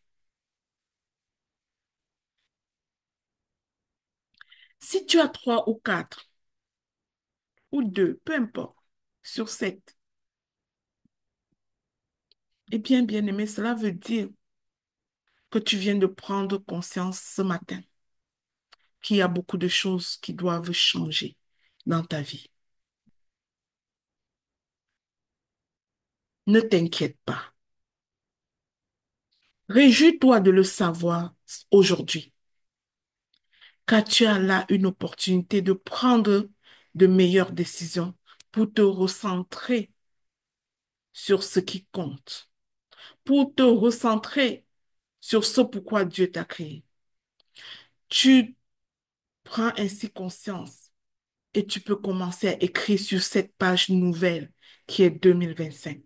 Si tu as 3 ou 4 ou 2, peu importe, sur 7, eh bien, bien-aimé, cela veut dire que tu viens de prendre conscience ce matin qu'il y a beaucoup de choses qui doivent changer dans ta vie. Ne t'inquiète pas. Réjouis-toi de le savoir aujourd'hui, car tu as là une opportunité de prendre de meilleures décisions pour te recentrer sur ce qui compte, pour te recentrer sur ce pourquoi Dieu t'a créé. Tu prends ainsi conscience et tu peux commencer à écrire sur cette page nouvelle qui est 2025.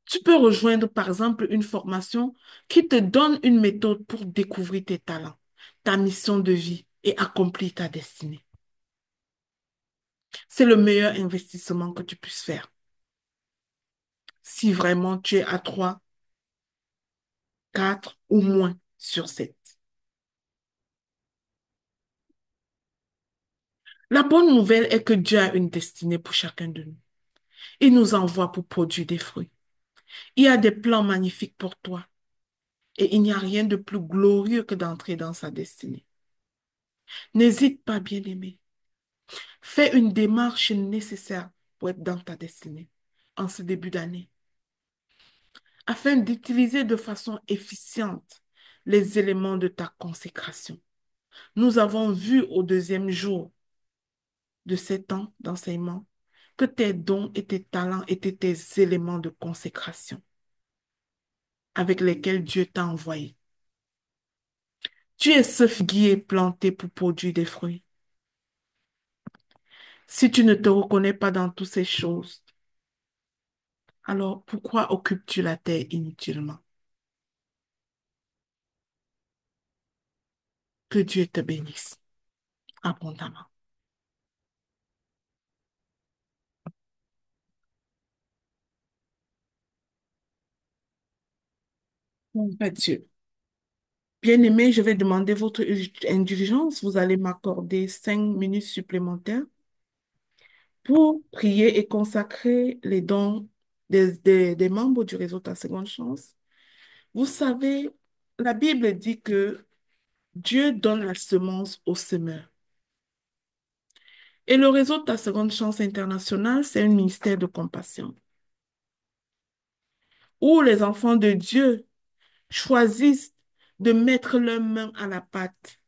Tu peux rejoindre, par exemple, une formation qui te donne une méthode pour découvrir tes talents, ta mission de vie et accomplir ta destinée. C'est le meilleur investissement que tu puisses faire. Si vraiment tu es à 3, 4 ou moins sur 7. La bonne nouvelle est que Dieu a une destinée pour chacun de nous. Il nous envoie pour produire des fruits. Il y a des plans magnifiques pour toi et il n'y a rien de plus glorieux que d'entrer dans sa destinée. N'hésite pas, bien-aimé. Fais une démarche nécessaire pour être dans ta destinée en ce début d'année, afin d'utiliser de façon efficiente les éléments de ta consécration. Nous avons vu au deuxième jour de ces temps d'enseignement que tes dons et tes talents étaient tes éléments de consécration avec lesquels Dieu t'a envoyé. Tu es ce figuier planté pour produire des fruits. Si tu ne te reconnais pas dans toutes ces choses, alors pourquoi occupes-tu la terre inutilement? Que Dieu te bénisse abondamment. Pas Dieu. Bien-aimé, je vais demander votre indulgence. Vous allez m'accorder 5 minutes supplémentaires pour prier et consacrer les dons des membres du réseau Ta Seconde Chance. Vous savez, la Bible dit que Dieu donne la semence au semeur. Et le réseau Ta Seconde Chance international, c'est un ministère de compassion où les enfants de Dieu choisissent de mettre leurs mains à la pâte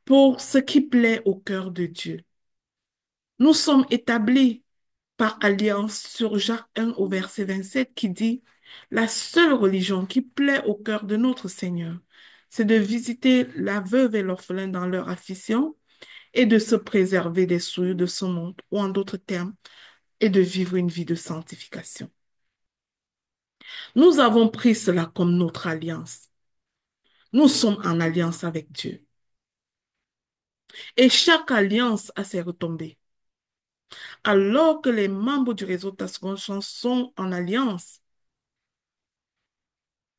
pour ce qui plaît au cœur de Dieu. Nous sommes établis par alliance sur Jacques 1 au verset 27 qui dit, la seule religion qui plaît au cœur de notre Seigneur, c'est de visiter la veuve et l'orphelin dans leur affliction et de se préserver des souillures de ce monde, ou en d'autres termes, et de vivre une vie de sanctification. Nous avons pris cela comme notre alliance. Nous sommes en alliance avec Dieu. Et chaque alliance a ses retombées. Alors que les membres du réseau Ta Seconde Chance sont en alliance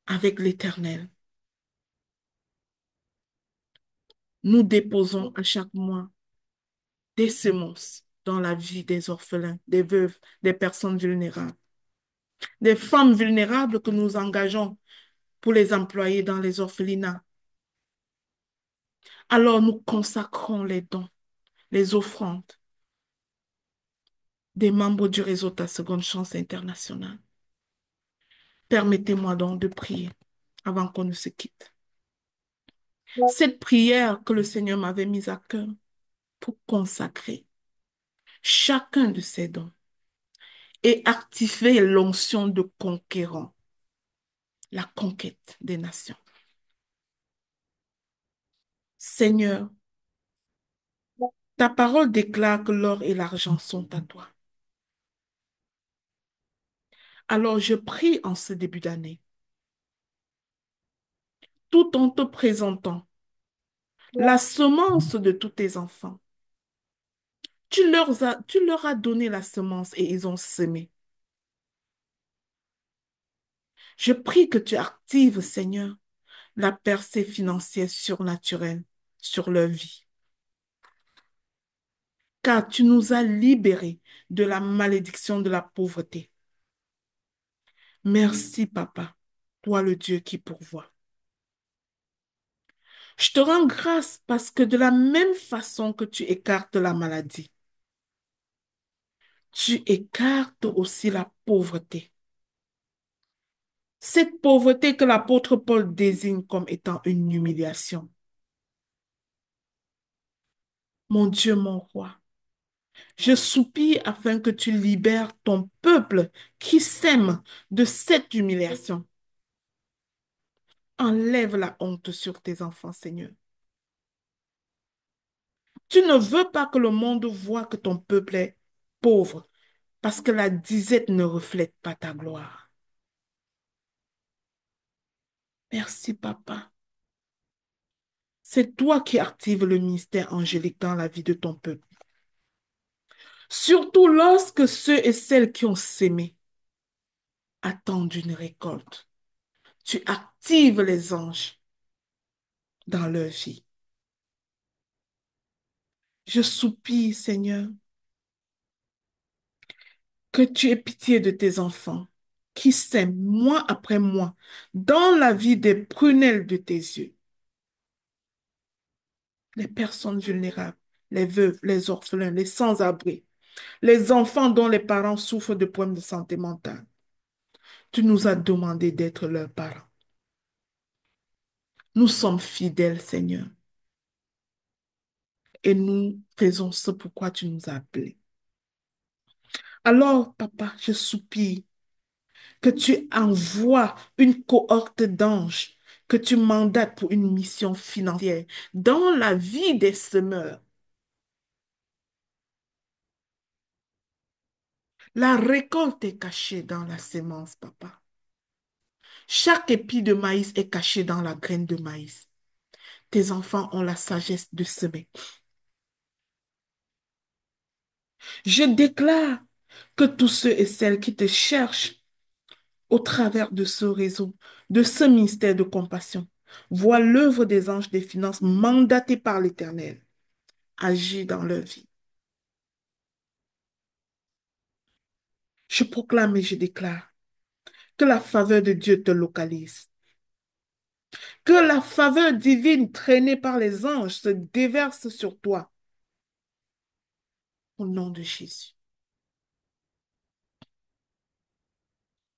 avec l'Éternel, Nous déposons à chaque mois des semences dans la vie des orphelins, des veuves, des personnes vulnérables, des femmes vulnérables que nous engageons pour les employer dans les orphelinats. Alors nous consacrons les dons, les offrandes des membres du réseau Ta Seconde Chance International. Permettez-moi donc de prier avant qu'on ne se quitte. Cette prière que le Seigneur m'avait mise à cœur pour consacrer chacun de ces dons et activer l'onction de conquérant, la conquête des nations. Seigneur, ta parole déclare que l'or et l'argent sont à toi. Alors je prie en ce début d'année, tout en te présentant la semence de tous tes enfants. Tu leur as donné la semence et ils ont semé. Je prie que tu actives, Seigneur, la percée financière surnaturelle sur leur vie, car tu nous as libérés de la malédiction de la pauvreté. Merci, Papa, toi le Dieu qui pourvoit. Je te rends grâce parce que de la même façon que tu écartes la maladie, tu écartes aussi la pauvreté. Cette pauvreté que l'apôtre Paul désigne comme étant une humiliation. Mon Dieu, mon roi, je soupire afin que tu libères ton peuple qui sème de cette humiliation. Enlève la honte sur tes enfants, Seigneur. Tu ne veux pas que le monde voie que ton peuple est pauvre, parce que la disette ne reflète pas ta gloire. Merci, Papa. C'est toi qui actives le mystère angélique dans la vie de ton peuple. Surtout lorsque ceux et celles qui ont sémé attendent une récolte. Tu actives les anges dans leur vie. Je soupire, Seigneur, que tu aies pitié de tes enfants qui sèment mois après mois dans la vie des prunelles de tes yeux. Les personnes vulnérables, les veuves, les orphelins, les sans-abri, les enfants dont les parents souffrent de problèmes de santé mentale. Tu nous as demandé d'être leurs parents. Nous sommes fidèles, Seigneur, et nous faisons ce pourquoi tu nous as appelés. Alors, Papa, je soupire que tu envoies une cohorte d'anges, que tu mandates pour une mission financière dans la vie des semeurs. La récolte est cachée dans la sémence, Papa. Chaque épi de maïs est caché dans la graine de maïs. Tes enfants ont la sagesse de semer. Je déclare que tous ceux et celles qui te cherchent au travers de ce réseau, de ce ministère de compassion, voient l'œuvre des anges des finances mandatés par l'Éternel agir dans leur vie. Je proclame et je déclare que la faveur de Dieu te localise, que la faveur divine traînée par les anges se déverse sur toi au nom de Jésus.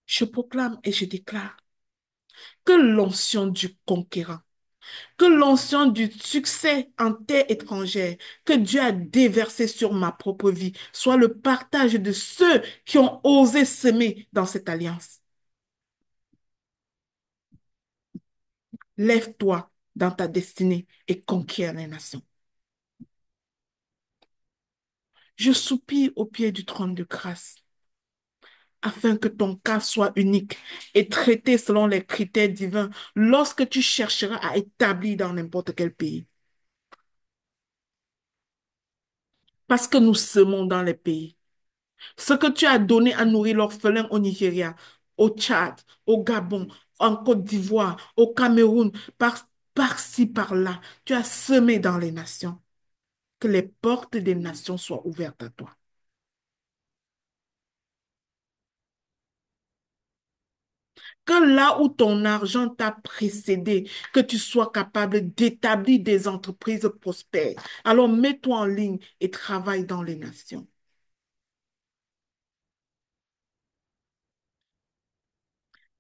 Je proclame et je déclare que l'onction du conquérant, que l'onction du succès en terre étrangère que Dieu a déversé sur ma propre vie soit le partage de ceux qui ont osé semer dans cette alliance. Lève-toi dans ta destinée et conquiers les nations. Je soupire au pied du trône de grâce afin que ton cas soit unique et traité selon les critères divins lorsque tu chercheras à établir dans n'importe quel pays. Parce que nous semons dans les pays. Ce que tu as donné à nourrir l'orphelin au Nigeria, au Tchad, au Gabon, en Côte d'Ivoire, au Cameroun, par-ci, par-là, tu as semé dans les nations. Que les portes des nations soient ouvertes à toi. Que là où ton argent t'a précédé, que tu sois capable d'établir des entreprises prospères. Alors mets-toi en ligne et travaille dans les nations.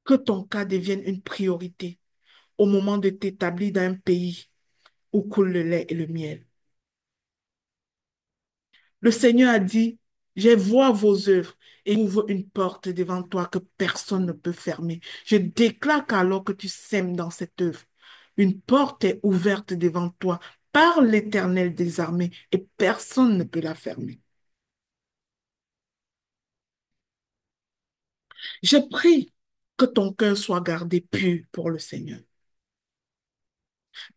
Que ton cas devienne une priorité au moment de t'établir dans un pays où coule le lait et le miel. Le Seigneur a dit, je vois vos œuvres et ouvre une porte devant toi que personne ne peut fermer. Je déclare qu'alors que tu sèmes dans cette œuvre, une porte est ouverte devant toi par l'Éternel des armées et personne ne peut la fermer. Je prie que ton cœur soit gardé pur pour le Seigneur,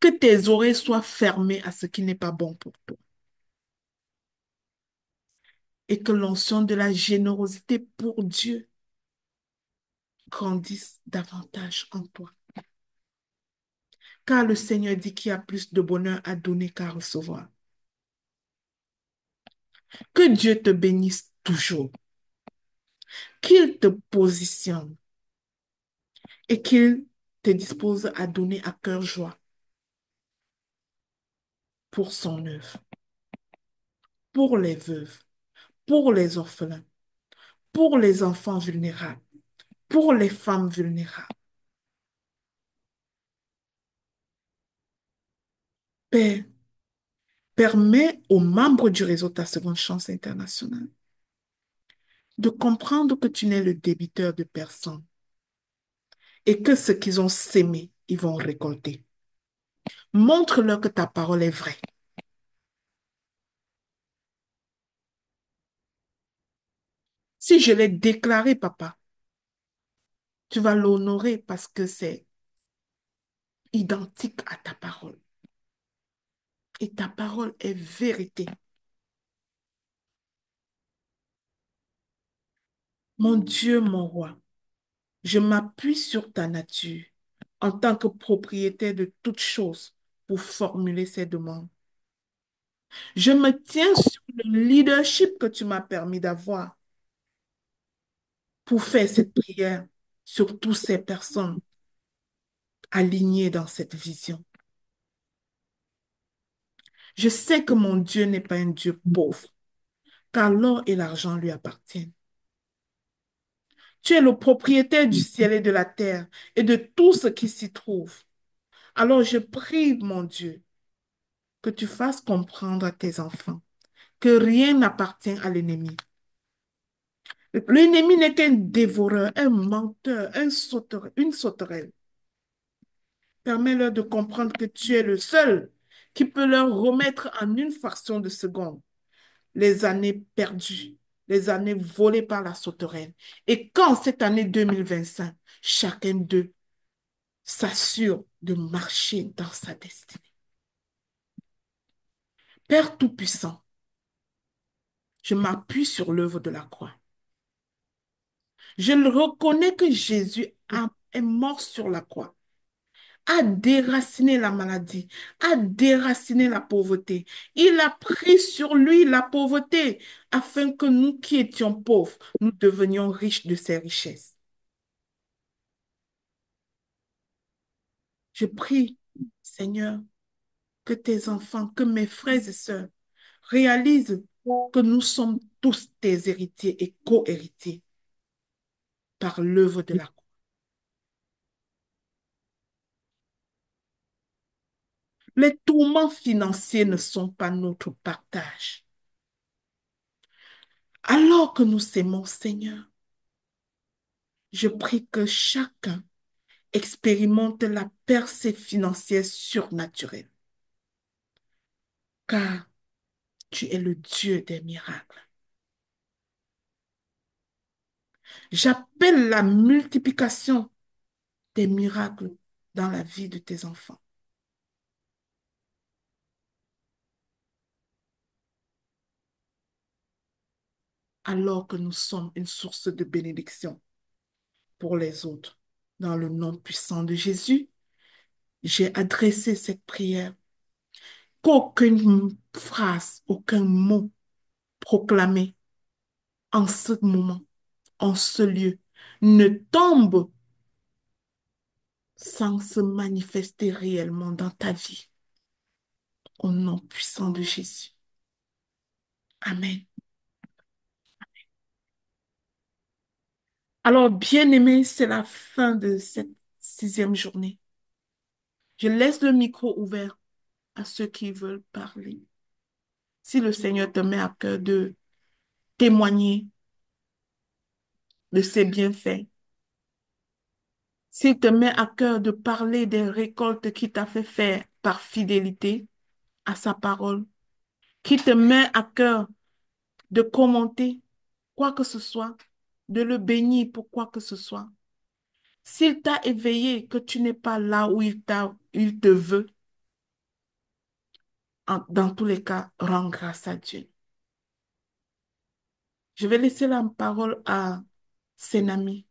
que tes oreilles soient fermées à ce qui n'est pas bon pour toi et que l'onction de la générosité pour Dieu grandisse davantage en toi. Car le Seigneur dit qu'il y a plus de bonheur à donner qu'à recevoir. Que Dieu te bénisse toujours, qu'il te positionne et qu'il te dispose à donner à cœur joie pour son œuvre, pour les veuves, pour les orphelins, pour les enfants vulnérables, pour les femmes vulnérables. Père, permets aux membres du réseau Ta Seconde Chance Internationale de comprendre que tu n'es le débiteur de personne et que ce qu'ils ont sémé, ils vont récolter. Montre-leur que ta parole est vraie. Si je l'ai déclaré, papa, tu vas l'honorer parce que c'est identique à ta parole. Et ta parole est vérité. Mon Dieu, mon roi, je m'appuie sur ta nature en tant que propriétaire de toutes choses pour formuler ces demandes. Je me tiens sur le leadership que tu m'as permis d'avoir pour faire cette prière sur toutes ces personnes alignées dans cette vision. Je sais que mon Dieu n'est pas un Dieu pauvre, car l'or et l'argent lui appartiennent. Tu es le propriétaire du ciel et de la terre et de tout ce qui s'y trouve. Alors je prie, mon Dieu, que tu fasses comprendre à tes enfants que rien n'appartient à l'ennemi. L'ennemi n'est qu'un dévoreur, un menteur, une sauterelle. Permets-leur de comprendre que tu es le seul qui peut leur remettre en une fraction de seconde les années perdues, les années volées par la sauterelle. Et quand cette année 2025, chacun d'eux s'assure de marcher dans sa destinée. Père Tout-Puissant, je m'appuie sur l'œuvre de la croix. Je le reconnais que est mort sur la croix, a déraciné la maladie, a déraciné la pauvreté. Il a pris sur lui la pauvreté afin que nous qui étions pauvres, nous devenions riches de ses richesses. Je prie, Seigneur, que tes enfants, que mes frères et sœurs réalisent que nous sommes tous tes héritiers et co-héritiers par l'œuvre de la croix. Les tourments financiers ne sont pas notre partage. Alors que nous s'aimons, Seigneur, je prie que chacun expérimente la percée financière surnaturelle, car tu es le Dieu des miracles. J'appelle la multiplication des miracles dans la vie de tes enfants. Alors que nous sommes une source de bénédiction pour les autres. Dans le nom puissant de Jésus, j'ai adressé cette prière, qu'aucune phrase, aucun mot proclamé en ce moment, en ce lieu, ne tombe sans se manifester réellement dans ta vie. Au nom puissant de Jésus. Amen. Alors, bien-aimés, c'est la fin de cette sixième journée. Je laisse le micro ouvert à ceux qui veulent parler. Si le Seigneur te met à cœur de témoigner de ses bienfaits, s'il te met à cœur de parler des récoltes qu'il t'a fait faire par fidélité à sa parole, qui te met à cœur de commenter quoi que ce soit, de le bénir pour quoi que ce soit. S'il t'a éveillé que tu n'es pas là où il te veut, dans tous les cas, rends grâce à Dieu. Je vais laisser la parole à Sénami,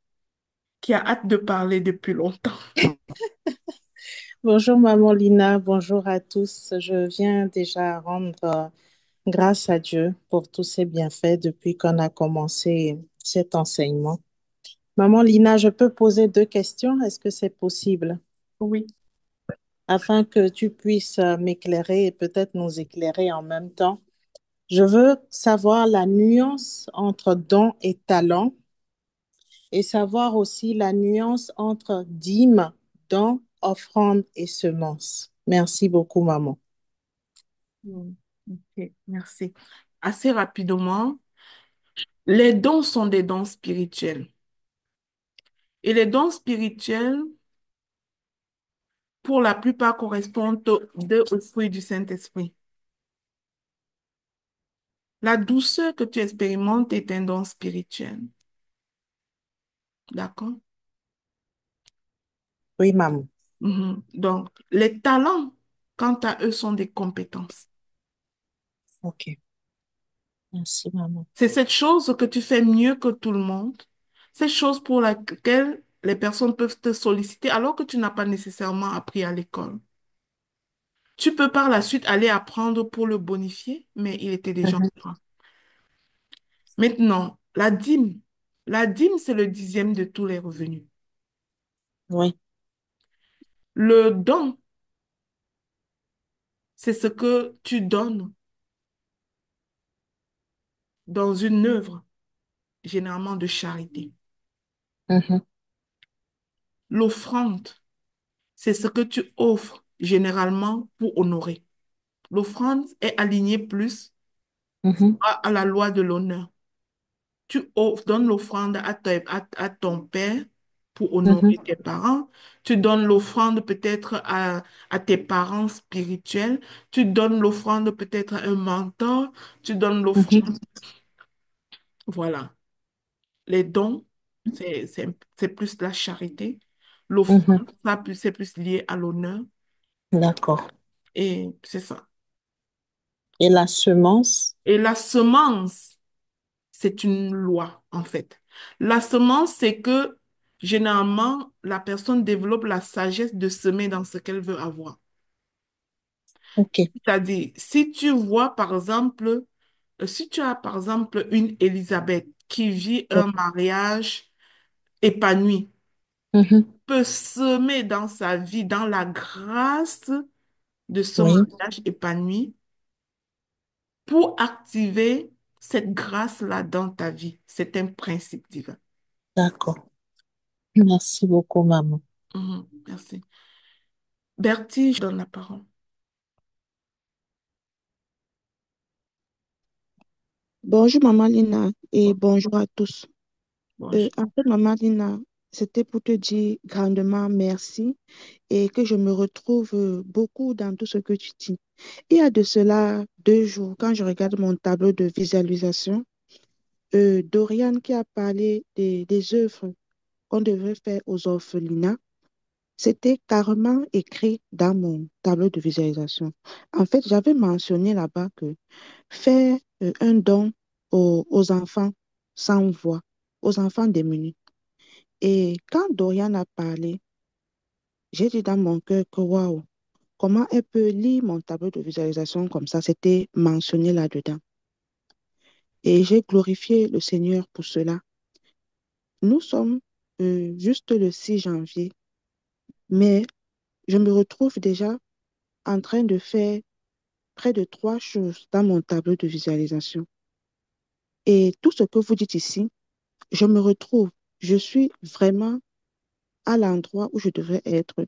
qui a hâte de parler depuis longtemps. Bonjour Maman Lina, bonjour à tous. Je viens déjà rendre grâce à Dieu pour tous ses bienfaits depuis qu'on a commencé cet enseignement. Maman Lina, je peux poser deux questions, est-ce que c'est possible? Oui. Afin que tu puisses m'éclairer et peut-être nous éclairer en même temps. Je veux savoir la nuance entre don et talent et savoir aussi la nuance entre dîme, don, offrande et semence. Merci beaucoup, maman. Mm. Ok, merci. Assez rapidement, les dons sont des dons spirituels. Et les dons spirituels, pour la plupart, correspondent au fruit du Saint-Esprit. La douceur que tu expérimentes est un don spirituel. D'accord? Oui, maman. Mhm. Donc, les talents, quant à eux, sont des compétences. Ok. Merci, maman. C'est cette chose que tu fais mieux que tout le monde, cette chose pour laquelle les personnes peuvent te solliciter alors que tu n'as pas nécessairement appris à l'école. Tu peux par la suite aller apprendre pour le bonifier, mais il était déjà en Mhm. toi. Maintenant, la dîme. La dîme, c'est le dixième de tous les revenus. Oui. Le don, c'est ce que tu donnes dans une œuvre, généralement de charité. Mhm. L'offrande, c'est ce que tu offres généralement pour honorer. L'offrande est alignée plus Mhm. à la loi de l'honneur. Tu donnes l'offrande à ton père pour honorer Mhm. tes parents. Tu donnes l'offrande peut-être à tes parents spirituels. Tu donnes l'offrande peut-être à un mentor. Tu donnes l'offrande. Mhm. Voilà. Les dons, c'est plus la charité. Mhm. L'offrande, c'est plus lié à l'honneur. D'accord. Et c'est ça. Et la semence? Et la semence, c'est une loi, en fait. La semence, c'est que généralement, la personne développe la sagesse de semer dans ce qu'elle veut avoir. Ok. C'est-à-dire, si tu vois, par exemple, si tu as, par exemple, une Élisabeth qui vit Oui. un mariage épanoui, Mhm. peut semer dans sa vie, dans la grâce de ce Oui. mariage épanoui, pour activer cette grâce-là dans ta vie. C'est un principe divin. D'accord. Merci beaucoup, maman. Mhm, merci. Bertie, je donne la parole. Bonjour Maman Lina et Bon, bonjour à tous. bon, En fait, Maman Lina, c'était pour te dire grandement merci et que je me retrouve beaucoup dans tout ce que tu dis. Il y a de cela 2 jours, quand je regarde mon tableau de visualisation, Dorian qui a parlé des œuvres qu'on devrait faire aux orphelinats, c'était carrément écrit dans mon tableau de visualisation. En fait, j'avais mentionné là-bas que faire un don aux enfants sans voix, aux enfants démunis. Et quand Dorian a parlé, J'ai dit dans mon cœur que waouh, comment elle peut lire mon tableau de visualisation comme ça? C'était mentionné là-dedans. Et j'ai glorifié le Seigneur pour cela. Nous sommes juste le 6 janvier, mais je me retrouve déjà en train de faire près de 3 choses dans mon tableau de visualisation. Et tout ce que vous dites ici, je me retrouve. Je suis vraiment à l'endroit où je devrais être.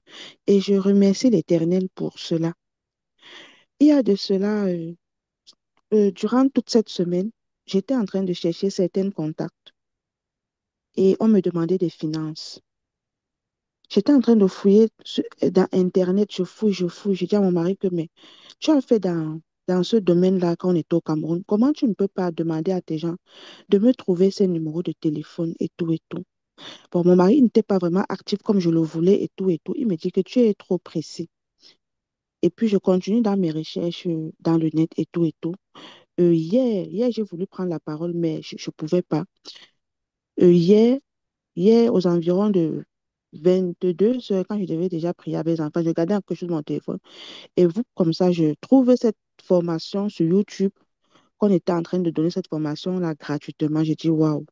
Et je remercie l'Éternel pour cela. Il y a de cela, durant toute cette semaine, j'étais en train de chercher certains contacts et on me demandait des finances. J'étais en train de fouiller dans Internet, je fouille, je fouille. Je dis à mon mari que, mais tu as fait dans ce domaine-là quand on était au Cameroun. Comment tu ne peux pas demander à tes gens de me trouver ces numéros de téléphone et tout et tout. Bon, mon mari n'était pas vraiment actif comme je le voulais et tout et tout. Il me dit que tu es trop précis. Et puis, je continue dans mes recherches dans le net et tout et tout. Hier, j'ai voulu prendre la parole, mais je ne pouvais pas. Hier, aux environs de 22 heures, quand je devais déjà prier avec les enfants, je regardais quelque chose sur mon téléphone. Et vous, comme ça, je trouve cette formation sur YouTube, qu'on était en train de donner cette formation-là gratuitement. J'ai dit, waouh,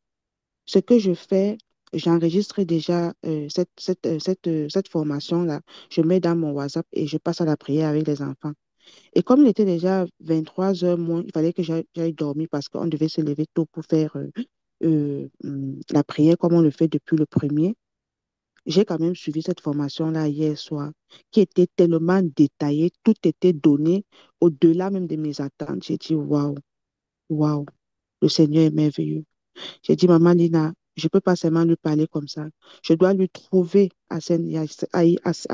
ce que je fais, j'enregistre déjà cette formation-là. Je mets dans mon WhatsApp et je passe à la prière avec les enfants. Et comme il était déjà 23 heures moins, il fallait que j'aille dormir parce qu'on devait se lever tôt pour faire la prière comme on le fait depuis le premier. J'ai quand même suivi cette formation-là hier soir, qui était tellement détaillée, tout était donné au-delà même de mes attentes. J'ai dit, waouh, waouh, le Seigneur est merveilleux. J'ai dit, Maman Lina, je ne peux pas seulement lui parler comme ça. Je dois lui trouver à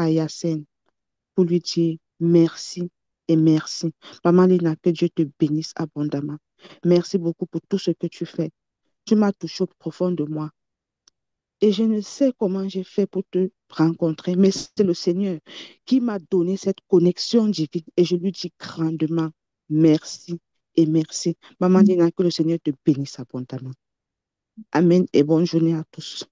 Yassine pour lui dire merci et merci. Maman Lina, que Dieu te bénisse abondamment. Merci beaucoup pour tout ce que tu fais. Tu m'as touché au profond de moi. Et je ne sais comment j'ai fait pour te rencontrer, mais c'est le Seigneur qui m'a donné cette connexion divine. Et je lui dis grandement merci et merci. Maman Lina, que le Seigneur te bénisse abondamment. Amen et bonne journée à tous.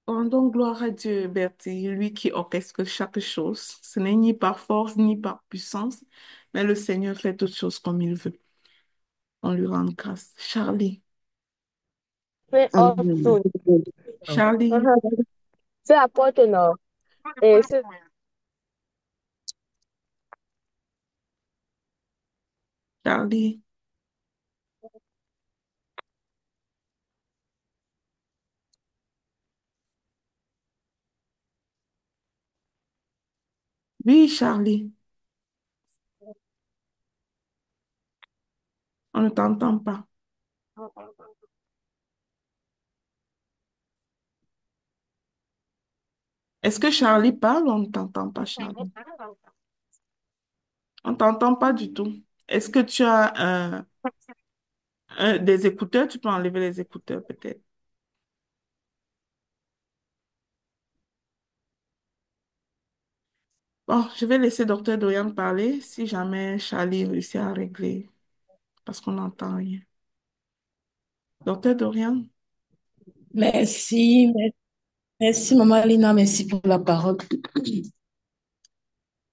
Rendons gloire à Dieu, Bertie, lui qui orchestre chaque chose. Ce n'est ni par force ni par puissance, mais le Seigneur fait toutes choses comme il veut. On lui rend grâce. Charlie, C'est hors Amen. zone. Charlie, Mhm. C'est à Porte-Nord. Et c'est Charlie. Oui, Charlie, on ne t'entend pas. Est-ce que Charlie parle ou on ne t'entend pas, Charlie? On ne t'entend pas du tout. Est-ce que tu as des écouteurs? Tu peux enlever les écouteurs peut-être. Bon, je vais laisser Docteur Dorian parler si jamais Charlie réussit à régler parce qu'on n'entend rien. Docteur Dorian? Merci, merci Maman Lina, merci pour la parole.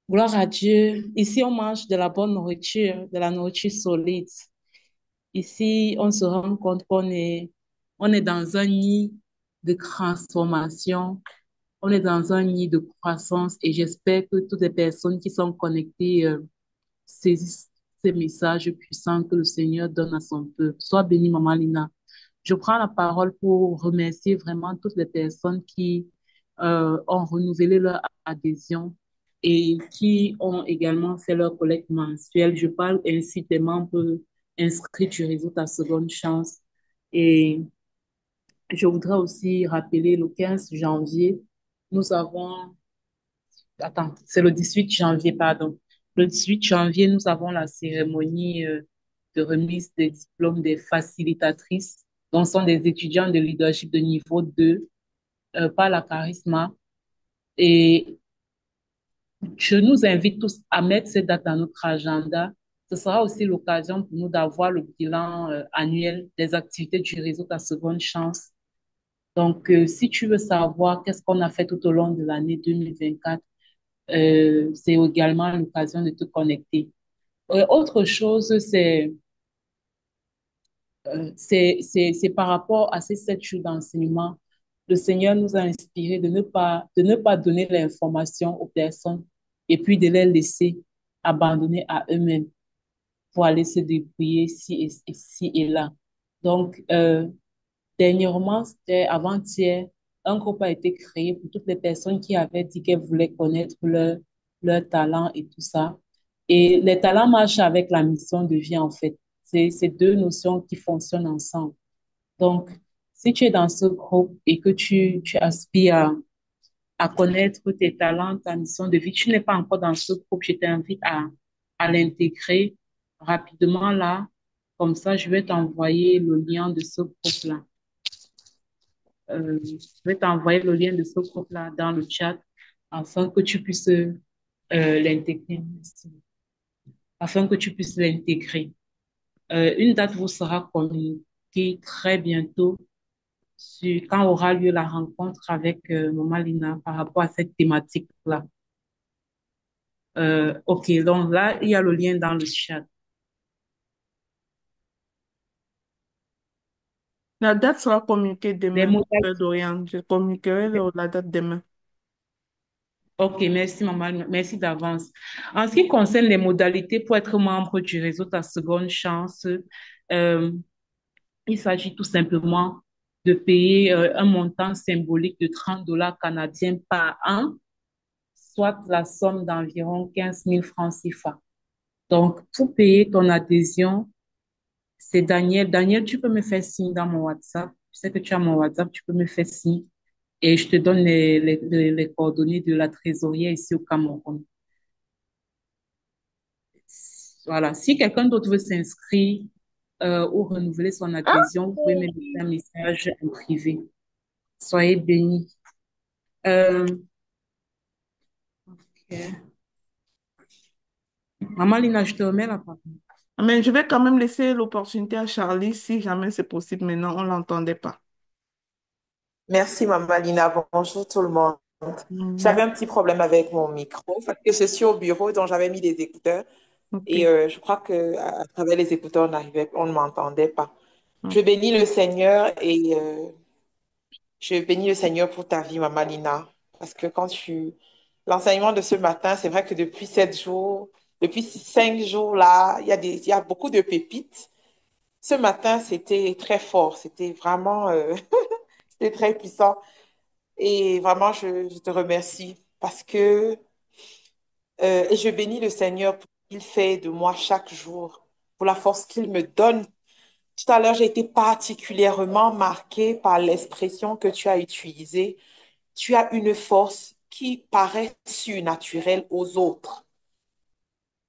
Gloire à Dieu. Ici, on mange de la bonne nourriture, de la nourriture solide. Ici, on se rend compte on est dans un nid de transformation, on est dans un nid de croissance et j'espère que toutes les personnes qui sont connectées saisissent ces messages puissants que le Seigneur donne à son peuple. Sois bénie, Maman Lina. Je prends la parole pour remercier vraiment toutes les personnes qui ont renouvelé leur adhésion et qui ont également fait leur collecte mensuelle. Je parle ainsi des membres inscrits du réseau Ta Seconde Chance. Et je voudrais aussi rappeler le 15 janvier, nous avons, attends, c'est le 18 janvier, pardon. Le 18 janvier, nous avons la cérémonie de remise des diplômes des facilitatrices, dont sont des étudiants de leadership de niveau 2 par la Charisma. Et je nous invite tous à mettre cette date dans notre agenda. Ce sera aussi l'occasion pour nous d'avoir le bilan annuel des activités du réseau Ta Seconde Chance. Donc, si tu veux savoir qu'est-ce qu'on a fait tout au long de l'année 2024, c'est également l'occasion de te connecter. Autre chose, c'est par rapport à ces 7 jours d'enseignement. Le Seigneur nous a inspiré de ne pas donner l'information aux personnes et puis de les laisser abandonner à eux-mêmes pour aller se débrouiller ici et là. Donc, dernièrement, c'était avant-hier, un groupe a été créé pour toutes les personnes qui avaient dit qu'elles voulaient connaître leur talent et tout ça. Et les talents marchent avec la mission de vie, en fait. C'est deux notions qui fonctionnent ensemble. Donc, si tu es dans ce groupe et que tu aspires à connaître tes talents, ta mission de vie, tu n'es pas encore dans ce groupe, je t'invite à l'intégrer rapidement là. Comme ça, je vais t'envoyer le lien de ce groupe-là. Je vais t'envoyer le lien de ce groupe-là dans le chat afin que tu puisses l'intégrer. Merci. Afin que tu puisses l'intégrer. Une date vous sera communiquée très bientôt sur quand aura lieu la rencontre avec Maman Lina par rapport à cette thématique-là. OK, donc là, il y a le lien dans le chat. La date sera communiquée Les demain, modalités. Frère Dorian. Je communiquerai la date demain. OK, merci maman, merci d'avance. En ce qui concerne les modalités pour être membre du réseau Ta Seconde Chance, euh, il s'agit tout simplement de payer un montant symbolique de 30 dollars canadiens par an, soit la somme d'environ 15 000 francs CFA. Donc, pour payer ton adhésion, c'est Daniel. Daniel, tu peux me faire signe dans mon WhatsApp. Je sais que tu as mon WhatsApp, tu peux me faire signe et je te donne les coordonnées de la trésorière ici au Cameroun. Voilà. Si quelqu'un d'autre veut s'inscrire ou renouveler son adhésion, vous pouvez me laisser un message en privé. Soyez bénis. Euh, ok. Maman Lina, je te remets la parole. Mais je vais quand même laisser l'opportunité à Charlie si jamais c'est possible. Maintenant, on ne l'entendait pas. Merci, Maman Lina. Bonjour tout le monde. Mhm. J'avais un petit problème avec mon micro parce que je suis au bureau, donc j'avais mis des écouteurs et OK. je crois que à travers les écouteurs, on ne m'entendait pas. Je OK. bénis le Seigneur et je bénis le Seigneur pour ta vie, Maman Lina, parce que l'enseignement de ce matin, c'est vrai que depuis 7 jours, depuis 5 jours là, il y a beaucoup de pépites. Ce matin, c'était très fort, c'était vraiment, c'était très puissant. Et vraiment, je te remercie parce que, et je bénis le Seigneur pour ce qu'il fait de moi chaque jour, pour la force qu'il me donne. Tout à l'heure, j'ai été particulièrement marquée par l'expression que tu as utilisée. Tu as une force qui paraît surnaturelle aux autres.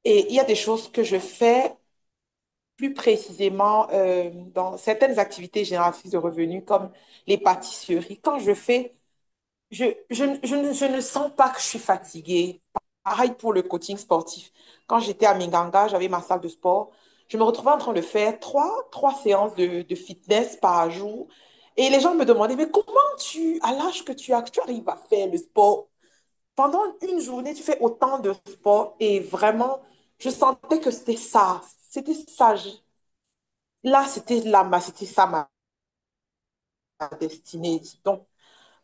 Et il y a des choses que je fais plus précisément dans certaines activités génératrices de revenus, comme les pâtisseries. Quand je fais je ne sens pas que je suis fatiguée. Pareil pour le coaching sportif. Quand j'étais à Minganga, j'avais ma salle de sport. Je me retrouvais en train de faire trois séances de fitness par jour. Et les gens me demandaient, mais comment à l'âge que tu arrives à faire le sport? Pendant une journée, tu fais autant de sport. Et vraiment, je sentais que c'était ça. C'était ça. Là, c'était ça ma destinée. Donc,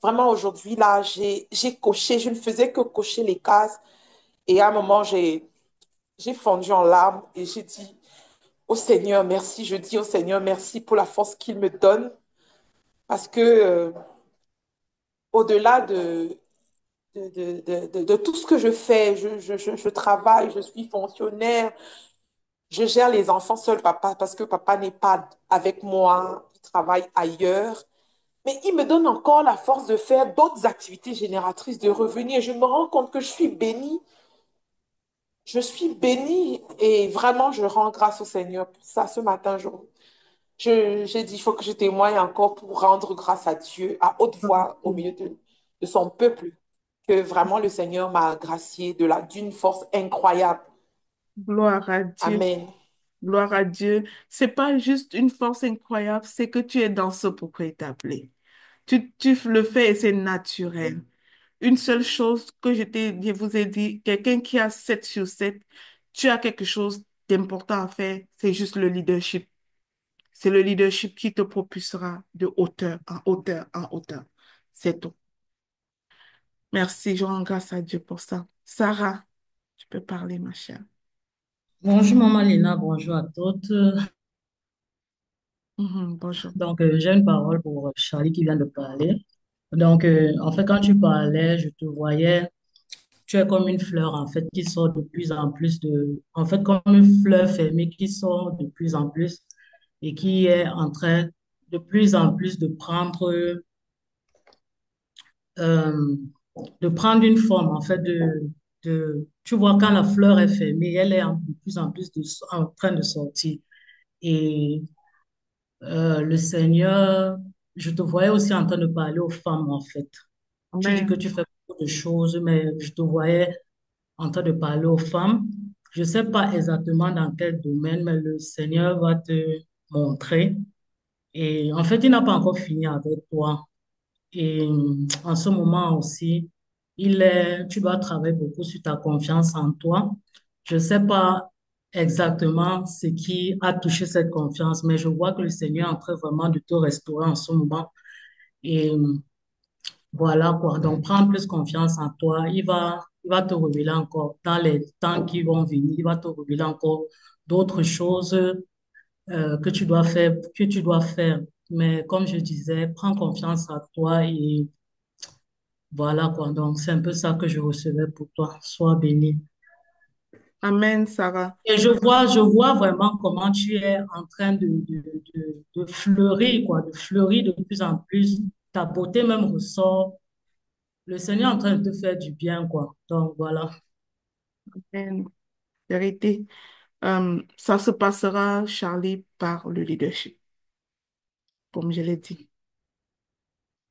vraiment, aujourd'hui, là, j'ai coché, je ne faisais que cocher les cases. Et à un moment, j'ai fondu en larmes et j'ai dit au Seigneur, merci. Je dis au Seigneur, merci pour la force qu'il me donne. Parce que au-delà de tout ce que je fais, je travaille, je suis fonctionnaire, je gère les enfants seul, papa, parce que papa n'est pas avec moi, il travaille ailleurs. Mais il me donne encore la force de faire d'autres activités génératrices de revenus. Et je me rends compte que je suis bénie. Je suis bénie et vraiment, je rends grâce au Seigneur pour ça. Ce matin, j'ai dit, il faut que je témoigne encore pour rendre grâce à Dieu à haute voix au milieu de son peuple, que vraiment le Seigneur m'a gracié d'une force incroyable. Gloire à Dieu. Amen. Gloire à Dieu. C'est pas juste une force incroyable, c'est que tu es dans ce pourquoi il t'a appelé. Tu le fais et c'est naturel. Une seule chose que je vous ai dit, quelqu'un qui a 7 sur 7, tu as quelque chose d'important à faire, c'est juste le leadership. C'est le leadership qui te propulsera de hauteur en hauteur en hauteur. C'est tout. Merci, je rends grâce à Dieu pour ça. Sarah, tu peux parler, ma chère. Bonjour Maman Lina, bonjour à toutes. Bonjour. Donc, j'ai une parole pour Charlie qui vient de parler. Donc, en fait, quand tu parlais, je te voyais, tu es comme une fleur, en fait, qui sort de plus en plus en fait, comme une fleur fermée qui sort de plus en plus et qui est en train de plus en plus euh, de prendre une forme, en fait, tu vois, quand la fleur est fermée, elle est de plus en plus en train de sortir. Et le Seigneur, je te voyais aussi en train de parler aux femmes, en fait. Tu dis que Amen. tu fais beaucoup de choses, mais je te voyais en train de parler aux femmes. Je ne sais pas exactement dans quel domaine, mais le Seigneur va te montrer. Et en fait, il n'a pas encore fini avec toi. Et en ce moment aussi, tu dois travailler beaucoup sur ta confiance en toi. Je ne sais pas exactement ce qui a touché cette confiance, mais je vois que le Seigneur est en train vraiment de te restaurer en ce moment. Et voilà quoi. Donc, prends plus confiance en toi. Il va te révéler encore dans les temps qui vont venir. Il va te révéler encore d'autres choses que tu dois faire. Mais comme je disais, prends confiance en toi et voilà quoi, donc c'est un peu ça que je recevais pour toi. Sois béni. Amen, Sarah. Et je vois vraiment comment tu es en train de fleurir, quoi, de fleurir de plus en plus. Ta beauté même ressort. Le Seigneur est en train de te faire du bien, quoi. Donc voilà. Amen. Vérité. Ça se passera, Charlie, par le leadership, comme je l'ai dit.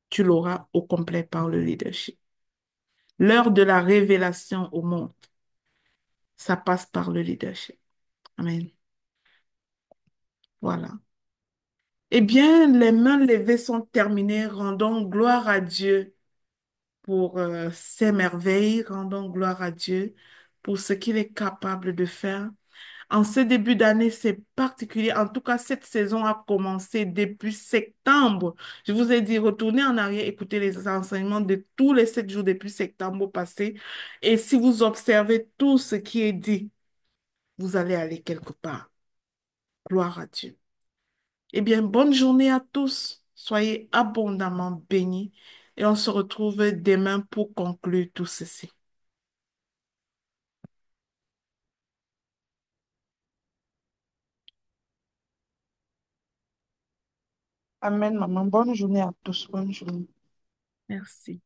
Tu l'auras au complet par le leadership. L'heure de la révélation au monde, ça passe par le leadership. Amen. Voilà. Eh bien, les mains levées sont terminées. Rendons gloire à Dieu pour ses merveilles. Rendons gloire à Dieu pour ce qu'il est capable de faire. En ce début d'année, c'est particulier. En tout cas, cette saison a commencé depuis septembre. Je vous ai dit, retournez en arrière, écoutez les enseignements de tous les 7 jours depuis septembre passé. Et si vous observez tout ce qui est dit, vous allez aller quelque part. Gloire à Dieu. Eh bien, bonne journée à tous. Soyez abondamment bénis. Et on se retrouve demain pour conclure tout ceci. Amen, maman. Bonne journée à tous. Bonne journée. Merci.